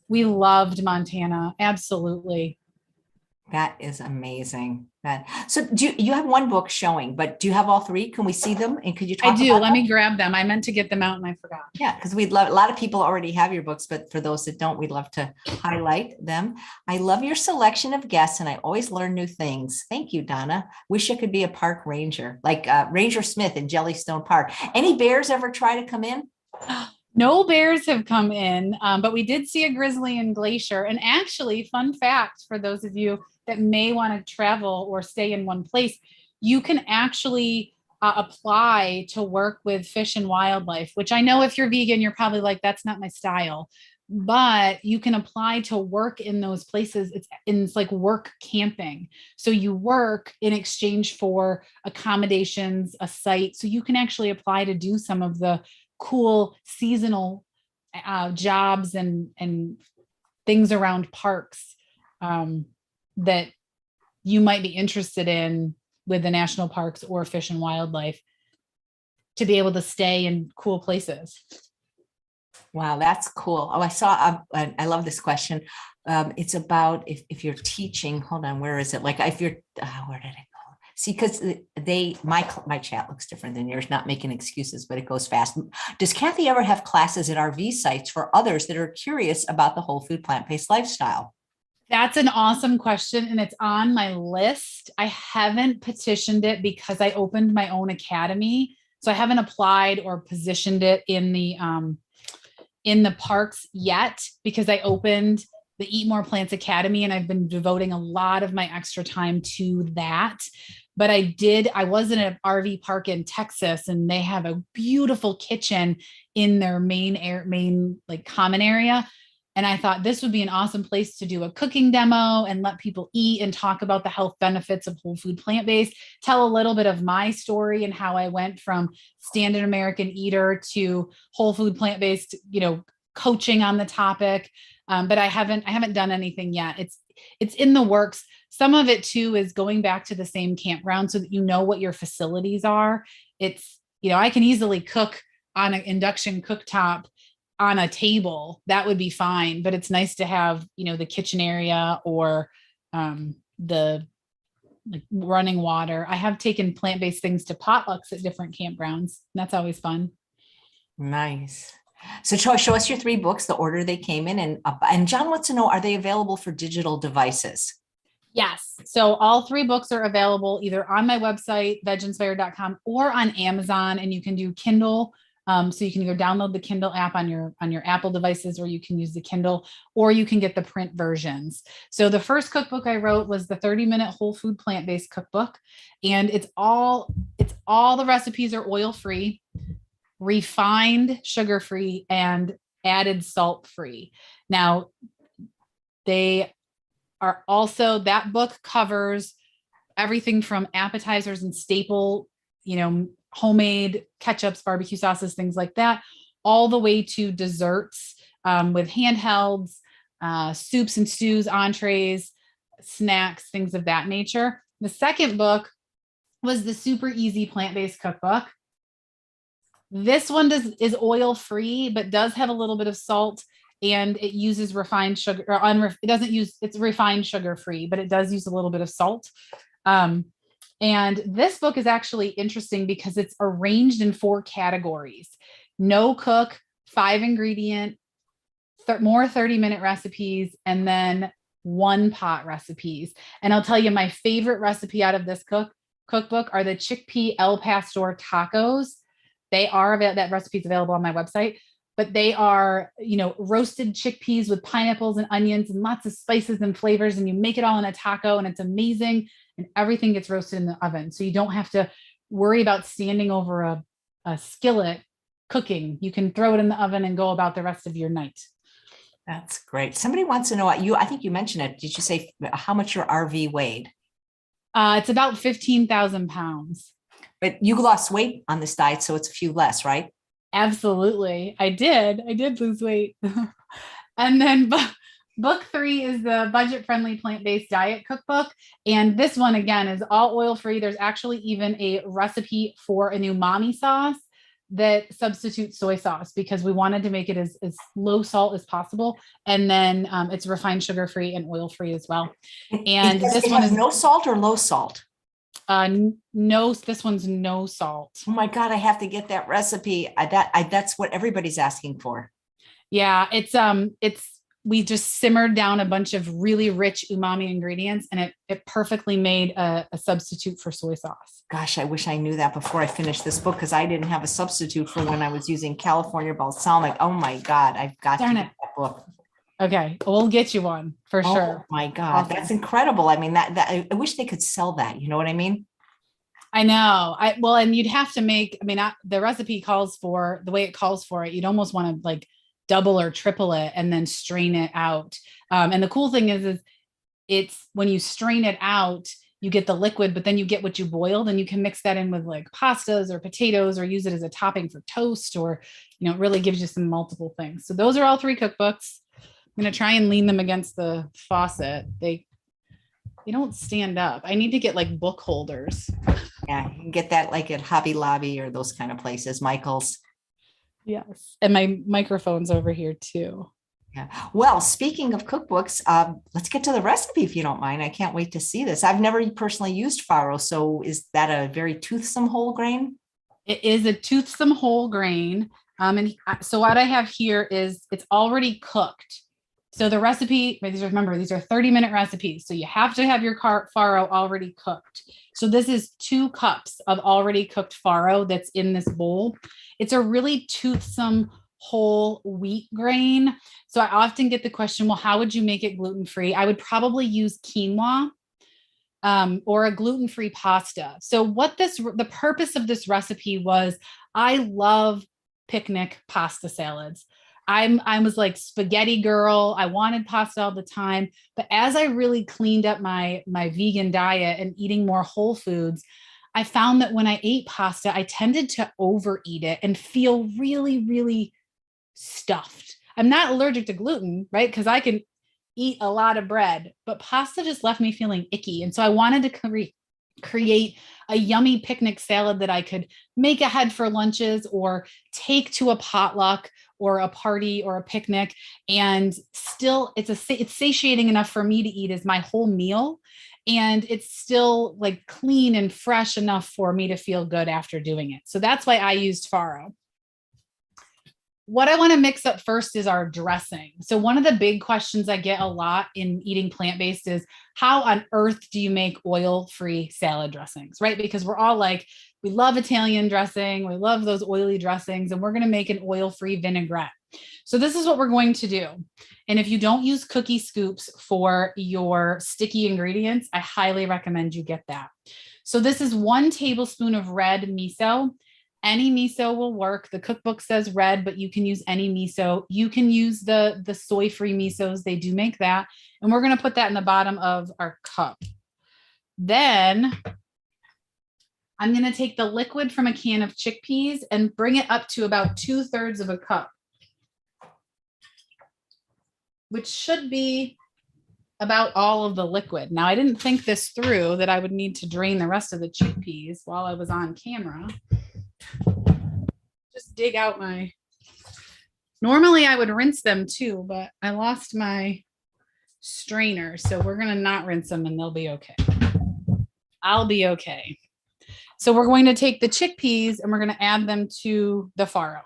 we loved Montana. Absolutely. That is amazing. Good. So you have one book showing, but do you have all three? Can we see them? And could you I talk do. about Let them? me grab them. I meant to get them out and I forgot. Yeah, because we'd love, a lot of people already have your books, but for those that don't, we'd love to highlight them. I love your selection of guests and I always learn new things. Thank you, Donna. Wish I could be a park ranger, like Ranger Smith in Jellystone Park. Any bears ever try to come in? No bears have come in, but we did see a grizzly in Glacier. And actually, fun fact for those of you that may want to travel or stay in one place, you can actually apply to work with Fish and Wildlife, which I know if you're vegan, you're probably like, that's not my style. But you can apply to work in those places. It's like work camping. So you work in exchange for accommodations, a site. So you can actually apply to do some of the cool seasonal jobs and things around parks that you might be interested in with the national parks or Fish and Wildlife to be able to stay in cool places. Wow, that's cool. Oh, I saw, I love this question. It's about if you're teaching, hold on, where is it? Like if you're, where did it go? See, because my chat looks different than yours, not making excuses, but it goes fast. Does Kathy ever have classes at RV sites for others that are curious about the whole food plant-based lifestyle? That's an awesome question. And it's on my list. I haven't petitioned it because I opened my own academy. So I haven't applied or positioned it in the parks yet because I opened the Eat More Plants Academy and I've been devoting a lot of my extra time to that. But I was in an RV park in Texas and they have a beautiful kitchen in their main like common area. And I thought this would be an awesome place to do a cooking demo and let people eat and talk about the health benefits of whole food plant-based, tell a little bit of my story and how I went from standard American eater to whole food plant-based, coaching on the topic. But I haven't done anything yet. It's in the works. Some of it too is going back to the same campground so that you know what your facilities are. I can easily cook on an induction cooktop on a table. That would be fine, but it's nice to have, the kitchen area or the like running water. I have taken plant-based things to potlucks at different campgrounds. That's always fun. Nice. So show us your three books, the order they came in, and John wants to know, are they available for digital devices? Yes. So all three books are available either on my website, veginspired.com, or on Amazon, and you can do Kindle. So you can either download the Kindle app on your Apple devices, or you can use the Kindle, or you can get the print versions. So the first cookbook I wrote was the 30-minute whole food plant-based cookbook, and it's all the recipes are oil-free, refined, sugar-free, and added salt-free. Now, they are also, that book covers everything from appetizers and staple, homemade ketchups, barbecue sauces, things like that, all the way to desserts with handhelds, soups and stews, entrees, snacks, things of that nature. The second book was the Super Easy Plant-Based Cookbook. This one is oil-free, but does have a little bit of salt, and it uses refined sugar. It's refined sugar-free, but it does use a little bit of salt. And this book is actually interesting because it's arranged in 4 categories: no cook, 5 ingredient, more 30-minute recipes, and then 1 pot recipes. And I'll tell you, my favorite recipe out of this cookbook are the chickpea El Pastor tacos. That recipe is available on my website, but they are, roasted chickpeas with pineapples and onions and lots of spices and flavors. And you make it all in a taco and it's amazing. And everything gets roasted in the oven. So you don't have to worry about standing over a skillet cooking. You can throw it in the oven and go about the rest of your night. That's great. Somebody wants to know, I think you mentioned it. Did you say how much your RV weighed? It's about 15,000 pounds. But you lost weight on this diet, so it's a few less, right? Absolutely. I did lose weight. And then book 3 is the budget-friendly plant-based diet cookbook. And this one, again, is all oil-free. There's actually even a recipe for an umami sauce that substitute soy sauce because we wanted to make it as low salt as possible. And then it's refined sugar free and oil free as well. And Does this it one have is no salt or low salt? no, this one's no salt. Oh my God, I have to get that recipe. That's what everybody's asking for. Yeah, it's we just simmered down a bunch of really rich umami ingredients and it perfectly made a substitute for soy sauce. Gosh, I wish I knew that before I finished this book because I didn't have a substitute for when I was using California balsamic. Oh my God, I've got to get that book. Okay, we'll get you one for sure. Oh my God, Awesome. That's incredible. I mean, I wish they could sell that. You know what I mean? I know. Well, and you'd have to make, I mean, the recipe calls for the way it calls for it. You'd almost want to like double or triple it and then strain it out. And the cool thing is it's when you strain it out, you get the liquid, but then you get what you boiled and you can mix that in with like pastas or potatoes or use it as a topping for toast or, it really gives you some multiple things. So those are all 3 cookbooks. I'm going to try and lean them against the faucet. They don't stand up. I need to get like book holders. Yeah, you can get that like at Hobby Lobby or those kind of places, Michael's. Yes. And my microphone's over here too. Yeah. Well, speaking of cookbooks, let's get to the recipe if you don't mind. I can't wait to see this. I've never personally used farro. So is that a very toothsome whole grain? It is a toothsome whole grain. And so what I have here is it's already cooked. So the recipe, remember, these are 30-minute recipes. So you have to have your farro already cooked. So this is 2 cups of already cooked farro that's in this bowl. It's a really toothsome whole wheat grain. So I often get the question, well, how would you make it gluten-free? I would probably use quinoa or a gluten-free pasta. So the purpose of this recipe was, I love picnic pasta salads. I was like spaghetti girl. I wanted pasta all the time. But as I really cleaned up my vegan diet and eating more whole foods, I found that when I ate pasta, I tended to overeat it and feel really, really stuffed. I'm not allergic to gluten, right? Because I can eat a lot of bread, but pasta just left me feeling icky. And so I wanted to create a yummy picnic salad that I could make ahead for lunches or take to a potluck or a party or a picnic. And still it's satiating enough for me to eat as my whole meal. And it's still like clean and fresh enough for me to feel good after doing it. So that's why I used farro. What I want to mix up first is our dressing. So one of the big questions I get a lot in eating plant-based is, how on earth do you make oil-free salad dressings, right? Because we're all like, we love Italian dressing, we love those oily dressings, and we're going to make an oil-free vinaigrette. So this is what we're going to do. And if you don't use cookie scoops for your sticky ingredients, I highly recommend you get that. So this is 1 tablespoon of red miso. Any miso will work. The cookbook says red, but you can use any miso. You can use the soy-free misos. They do make that. And we're going to put that in the bottom of our cup. Then I'm going to take the liquid from a can of chickpeas and bring it up to about 2/3 of a cup, which should be about all of the liquid. Now, I didn't think this through that I would need to drain the rest of the chickpeas while I was on camera. Just dig out normally I would rinse them too, but I lost my strainer. So we're going to not rinse them and they'll be okay. I'll be okay. So we're going to take the chickpeas and we're going to add them to the farro.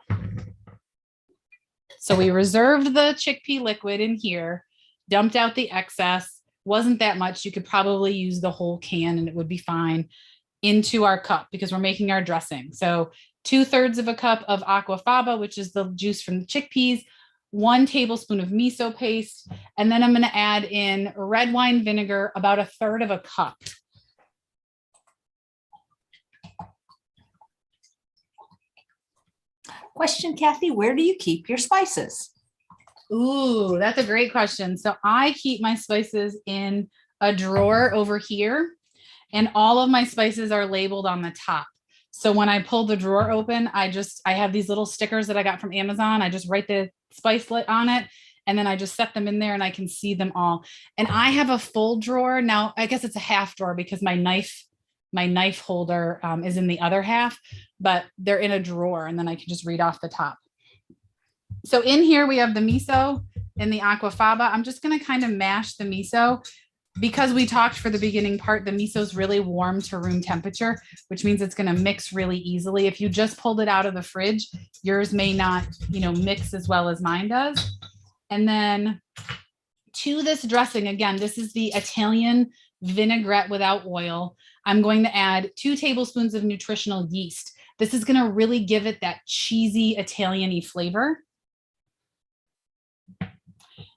So we reserved the chickpea liquid in here, dumped out the excess. Wasn't that much. You could probably use the whole can and it would be fine, into our cup because we're making our dressing. So 2/3 of a cup of aquafaba, which is the juice from the chickpeas, 1 tablespoon of miso paste, and then I'm going to add in red wine vinegar, about 1/3 of a cup. Question, Kathy, where do you keep your spices? Ooh, that's a great question. So I keep my spices in a drawer over here, and all of my spices are labeled on the top. So when I pull the drawer open, I have these little stickers that I got from Amazon. I just write the spice lit on it, and then I just set them in there and I can see them all. And I have a full drawer. Now, I guess it's a half drawer because my knife My knife holder is in the other half, but they're in a drawer, and then I can just read off the top. So in here we have the miso and the aquafaba. I'm just going to kind of mash the miso. Because we talked for the beginning part, the miso is really warm to room temperature, which means it's going to mix really easily. If you just pulled it out of the fridge, yours may not, mix as well as mine does. And then to this dressing, again, this is the Italian vinaigrette without oil. I'm going to add 2 tablespoons of nutritional yeast. This is going to really give it that cheesy Italian-y flavor.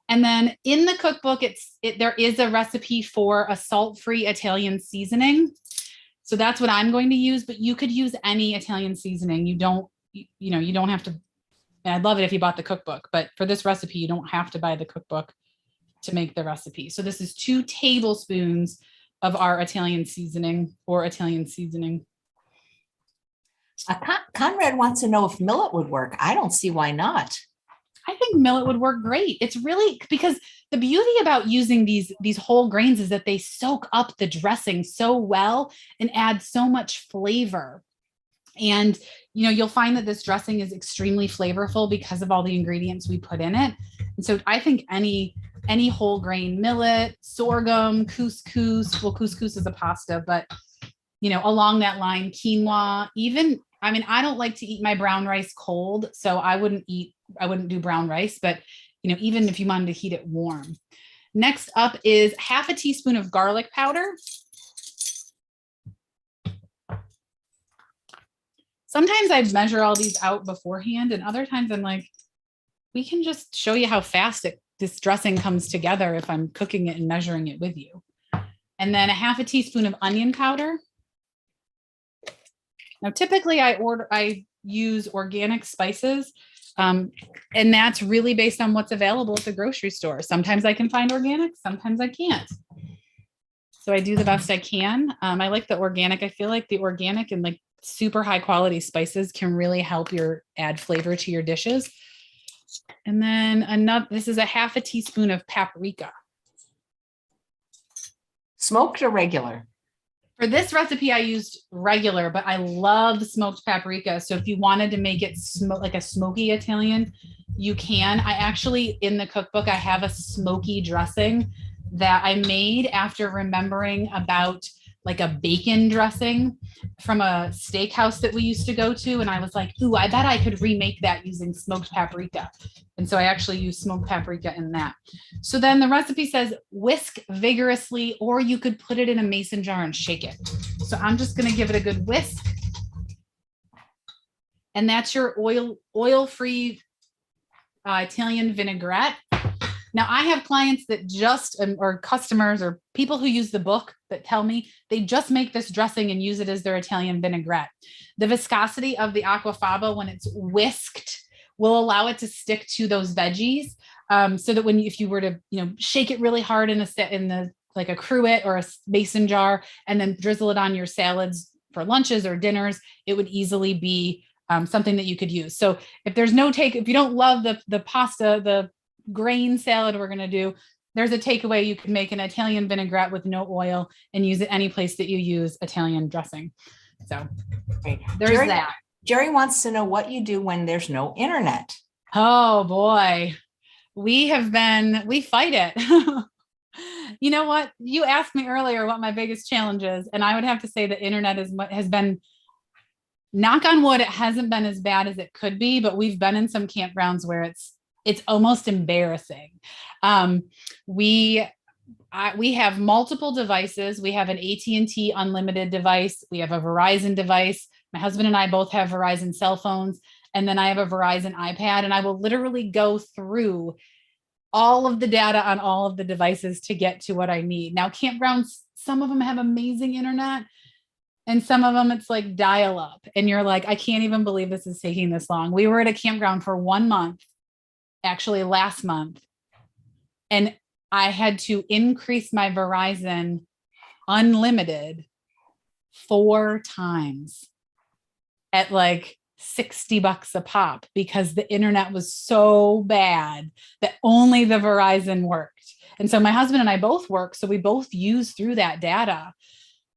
And then in the cookbook, there is a recipe for a salt-free Italian seasoning. So that's what I'm going to use, but you could use any Italian seasoning. You don't have to, and I'd love it if you bought the cookbook, but for this recipe, you don't have to buy the cookbook to make the recipe. So this is 2 tablespoons of our Italian seasoning or Italian seasoning. Conrad wants to know if millet would work. I don't see why not. I think millet would work great. It's really because the beauty about using these whole grains is that they soak up the dressing so well and add so much flavor. And, you'll find that this dressing is extremely flavorful because of all the ingredients we put in it. And so I think any whole grain millet, sorghum, couscous, well, couscous is a pasta, but, along that line, quinoa, I don't like to eat my brown rice cold, so I wouldn't do brown rice, but even if you wanted to heat it warm. Next up is half a teaspoon of garlic powder. Sometimes I measure all these out beforehand, and other times I'm like, we can just show you how fast this dressing comes together if I'm cooking it and measuring it with you. And then a half a teaspoon of onion powder. Now, typically I use organic spices, and that's really based on what's available at the grocery store. Sometimes I can find organic, sometimes I can't. So I do the best I can. I like the organic. I feel like the organic and like super high quality spices can really help add flavor to your dishes. And then this is a half a teaspoon of paprika. Smoked or regular? For this recipe, I used regular, but I love smoked paprika. So if you wanted to make it like a smoky Italian, you can. I actually, in the cookbook, I have a smoky dressing that I made after remembering about like a bacon dressing from a steakhouse that we used to go to. And I was like, ooh, I bet I could remake that using smoked paprika. And so I actually use smoked paprika in that. So then the recipe says whisk vigorously, or you could put it in a mason jar and shake it. So I'm just going to give it a good whisk. And that's your oil-free Italian vinaigrette. Now I have clients that or customers or people who use the book that tell me they just make this dressing and use it as their Italian vinaigrette. The viscosity of the aquafaba when it's whisked will allow it to stick to those veggies, so that if you were to shake it really hard in like a cruet or a mason jar and then drizzle it on your salads for lunches or dinners, it would easily be something that you could use. So if you don't love the pasta, the grain salad we're going to do, there's a takeaway. You can make an Italian vinaigrette with no oil and use it any place that you use Italian dressing. So there's that. Jerry wants to know what you do when there's no internet. Oh boy, we fight it. You know what? You asked me earlier what my biggest challenge is, and I would have to say the internet has been, knock on wood, it hasn't been as bad as it could be, but we've been in some campgrounds where it's almost embarrassing. We have multiple devices. We have an AT&T unlimited device. We have a Verizon device. My husband and I both have Verizon cell phones. And then I have a Verizon iPad, and I will literally go through all of the data on all of the devices to get to what I need. Now, campgrounds, some of them have amazing internet, and some of them it's like dial up. And you're like, I can't even believe this is taking this long. We were at a campground for 1 month, actually last month, and I had to increase my Verizon unlimited 4 times at like $60 a pop because the internet was so bad that only the Verizon worked. And so my husband and I both work, so we both use through that data.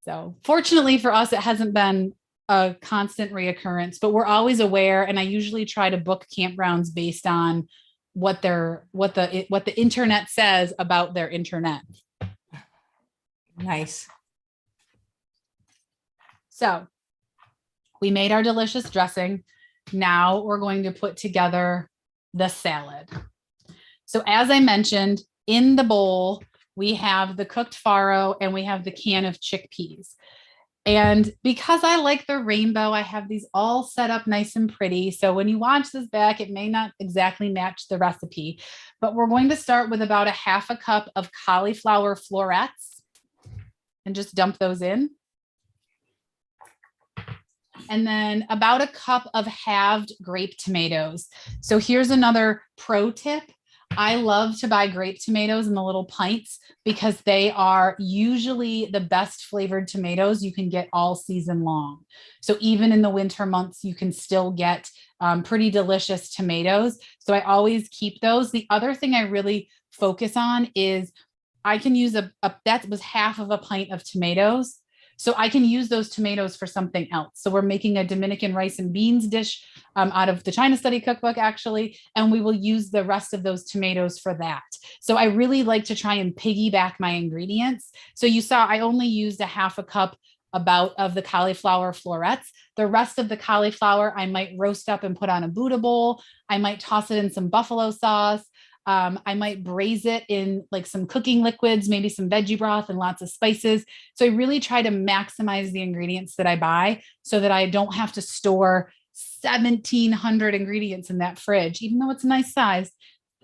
So fortunately for us, it hasn't been a constant reoccurrence, but we're always aware. And I usually try to book campgrounds based on what the internet says about their internet. Nice. So we made our delicious dressing. Now we're going to put together the salad. So as I mentioned, in the bowl, we have the cooked farro and we have the can of chickpeas. And because I like the rainbow, I have these all set up nice and pretty. So when you watch this back, it may not exactly match the recipe, but we're going to start with about a half a cup of cauliflower florets and just dump those in. And then about a cup of halved grape tomatoes. So here's another pro tip. I love to buy grape tomatoes in the little pints because they are usually the best flavored tomatoes you can get all season long. So even in the winter months, you can still get pretty delicious tomatoes. So I always keep those. The other thing I really focus on is I can use that was half of a pint of tomatoes. So I can use those tomatoes for something else. So we're making a Dominican rice and beans dish out of the China Study Cookbook, actually, and we will use the rest of those tomatoes for that. So I really like to try and piggyback my ingredients. So you saw I only used a half a cup of the cauliflower florets. The rest of the cauliflower, I might roast up and put on a Buddha bowl. I might toss it in some buffalo sauce. I might braise it in like some cooking liquids, maybe some veggie broth and lots of spices. So I really try to maximize the ingredients that I buy so that I don't have to store 1,700 ingredients in that fridge, even though it's a nice size.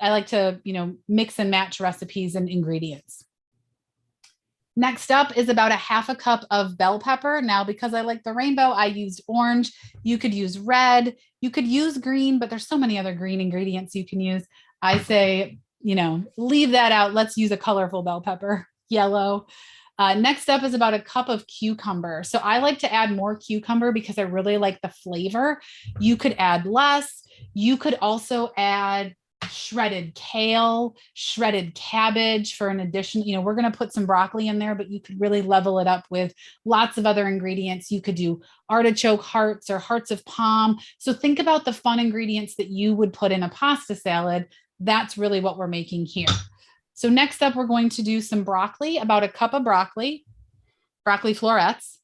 I like to, mix and match recipes and ingredients. Next up is about a half a cup of bell pepper. Now, because I like the rainbow, I used orange. You could use red. You could use green, but there's so many other green ingredients you can use. I say, leave that out. Let's use a colorful bell pepper, yellow. Next up is about a cup of cucumber. So I like to add more cucumber because I really like the flavor. You could add less. You could also add shredded kale, shredded cabbage for an addition. We're going to put some broccoli in there, but you could really level it up with lots of other ingredients. You could do artichoke hearts or hearts of palm. So think about the fun ingredients that you would put in a pasta salad. That's really what we're making here. So next up, we're going to do some broccoli, about a cup of broccoli florets.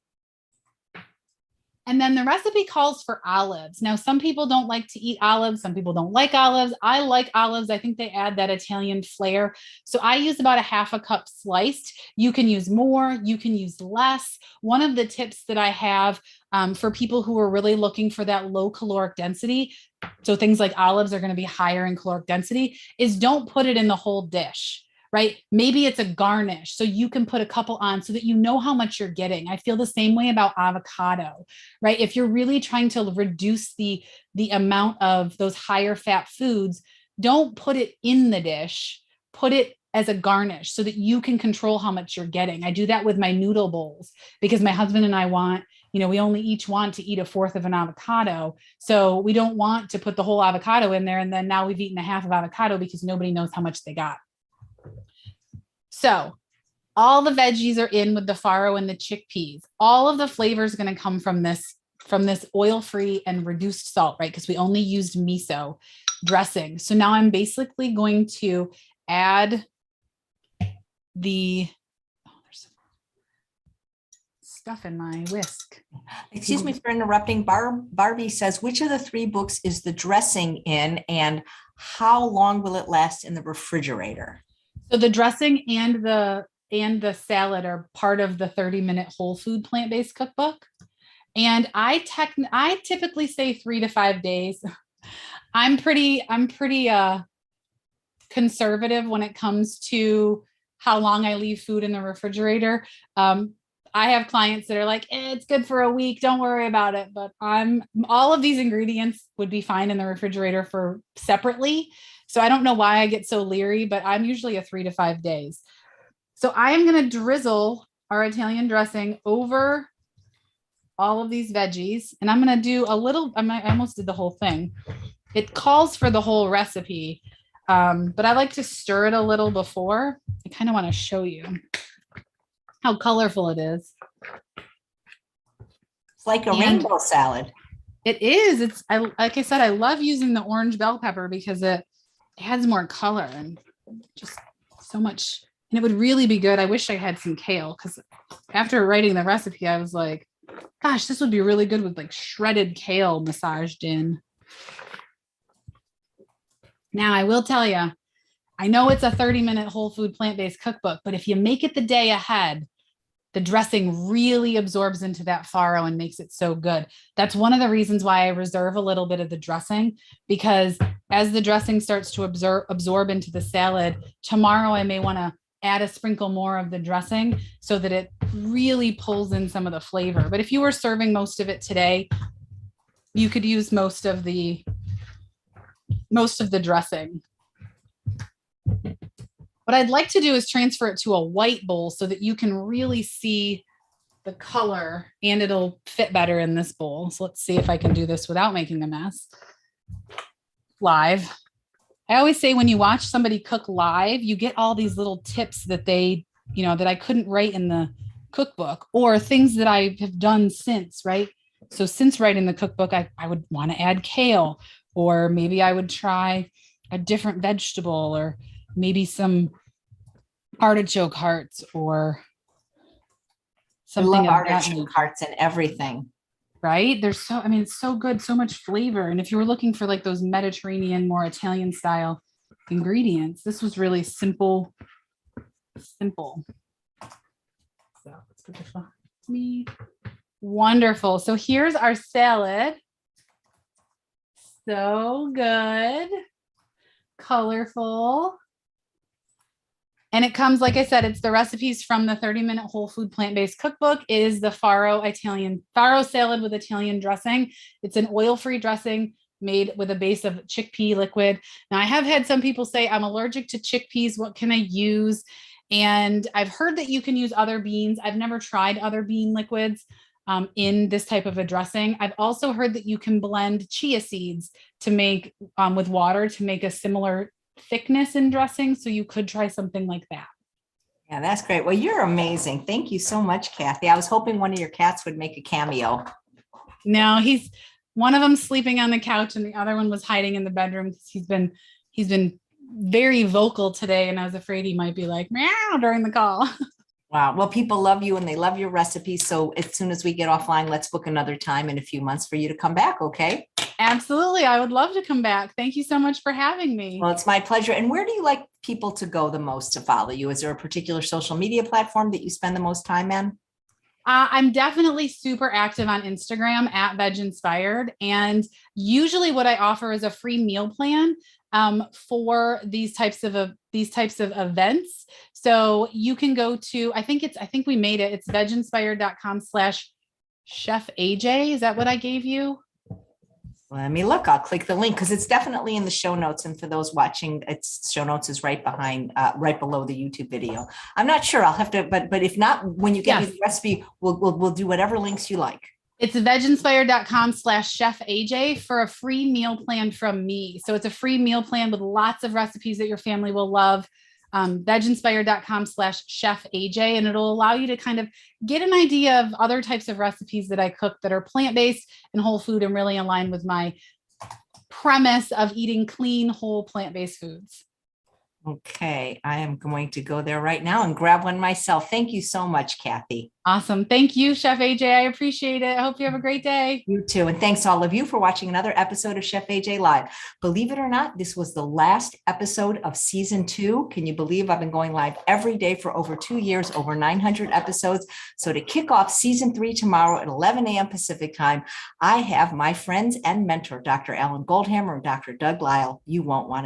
And then the recipe calls for olives. Now, some people don't like to eat olives. Some people don't like olives. I like olives. I think they add that Italian flair. So I use about a half a cup sliced. You can use more. You can use less. One of the tips that I have for people who are really looking for that low caloric density, so things like olives are going to be higher in caloric density, is don't put it in the whole dish. Right? Maybe it's a garnish. So you can put a couple on so that you know how much you're getting. I feel the same way about avocado, right? If you're really trying to reduce the amount of those higher fat foods, don't put it in the dish, put it as a garnish so that you can control how much you're getting. I do that with my noodle bowls because my husband and I want, we only each want to eat a fourth of an avocado. So we don't want to put the whole avocado in there. And then now we've eaten a half of avocado because nobody knows how much they got. So all the veggies are in with the farro and the chickpeas. All of the flavor is going to come from this oil-free and reduced salt, right? Because we only used miso dressing. So now I'm basically going to add there's some stuff in my whisk. Excuse me for interrupting. Barbie says, which of the 3 books is the dressing in and how long will it last in the refrigerator? So the dressing and the salad are part of the 30-minute Whole-Food Plant-Based Cookbook. And I typically say 3 to 5 days. I'm pretty conservative when it comes to how long I leave food in the refrigerator. I have clients that are like, it's good for a week. Don't worry about it. But all of these ingredients would be fine in the refrigerator for separately. So I don't know why I get so leery, but I'm usually a 3 to 5 days. So I am going to drizzle our Italian dressing over all of these veggies. And I'm going to do I almost did the whole thing. It calls for the whole recipe, but I like to stir it a little before. I kind of want to show you how colorful it is. It's like a And rainbow salad. it is. Like I said, I love using the orange bell pepper because it adds more color and just so much. And it would really be good. I wish I had some kale because after writing the recipe, I was like, gosh, this would be really good with like shredded kale massaged in. Now, I will tell you, I know it's a 30-minute whole food plant-based cookbook, but if you make it the day ahead, the dressing really absorbs into that farro and makes it so good. That's one of the reasons why I reserve a little bit of the dressing, because as the dressing starts to absorb into the salad, tomorrow I may want to add a sprinkle more of the dressing so that it really pulls in some of the flavor. But if you were serving most of it today, you could use most of the dressing. What I'd like to do is transfer it to a white bowl so that you can really see the color and it'll fit better in this bowl. So let's see if I can do this without making a mess. Live. I always say when you watch somebody cook live, you get all these little tips that that I couldn't write in the cookbook, or things that I have done since, right? So since writing the cookbook, I would want to add kale, or maybe I would try a different vegetable, or maybe some artichoke hearts or something. I love artichoke hearts and everything. Right? It's so good, so much flavor. And if you were looking for like those Mediterranean, more Italian style ingredients, this was really simple. So let's put this on me. Wonderful. So here's our salad. So good. Colorful. And it comes, like I said, it's the recipes from the 30-minute whole food plant-based cookbook. It is the Farro salad with Italian dressing. It's an oil-free dressing made with a base of chickpea liquid. Now, I have had some people say, I'm allergic to chickpeas. What can I use? And I've heard that you can use other beans. I've never tried other bean liquids in this type of a dressing. I've also heard that you can blend chia seeds to make with water to make a similar thickness in dressing. So you could try something like that. Yeah, that's great. Well, you're amazing. Thank you so much, Kathy. I was hoping one of your cats would make a cameo. No, one of them sleeping on the couch and the other one was hiding in the bedroom because he's been very vocal today. And I was afraid he might be like meow during the call. Wow. Well, people love you and they love your recipes. So as soon as we get offline, let's book another time in a few months for you to come back. Okay. Absolutely. I would love to come back. Thank you so much for having me. Well, it's my pleasure. And where do you like people to go the most to follow you? Is there a particular social media platform that you spend the most time in? I'm definitely super active on Instagram at VegInspired. And usually what I offer is a free meal plan for these types of events. So you can go to, I think we made it. It's veginspired.com/Chef AJ. Is that what I gave you? Let me look. I'll click the link because it's definitely in the show notes. And for those watching, its show notes is right below the YouTube video. I'm not sure. I'll have to, but if not, when you get me the recipe, we'll do whatever links you like. It's veginspired.com/Chef AJ for a free meal plan from me. So it's a free meal plan with lots of recipes that your family will love. Veginspired.com/Chef AJ, and it'll allow you to kind of get an idea of other types of recipes that I cook that are plant-based and whole food and really align with my premise of eating clean, whole plant-based foods. Okay, I am going to go there right now and grab one myself. Thank you so much, Kathy. Awesome. Thank you, Chef AJ. I appreciate it. I hope you have a great day. You too. And thanks to all of you for watching another episode of Chef AJ Live. Believe it or not, this was the last episode of season 2. Can you believe I've been going live every day for over 2 years, over 900 episodes. So to kick off season 3 tomorrow at 11 a.m. Pacific time, I have my friends and mentor, Dr. Alan Goldhammer and Dr. Doug Lyle. You won't want to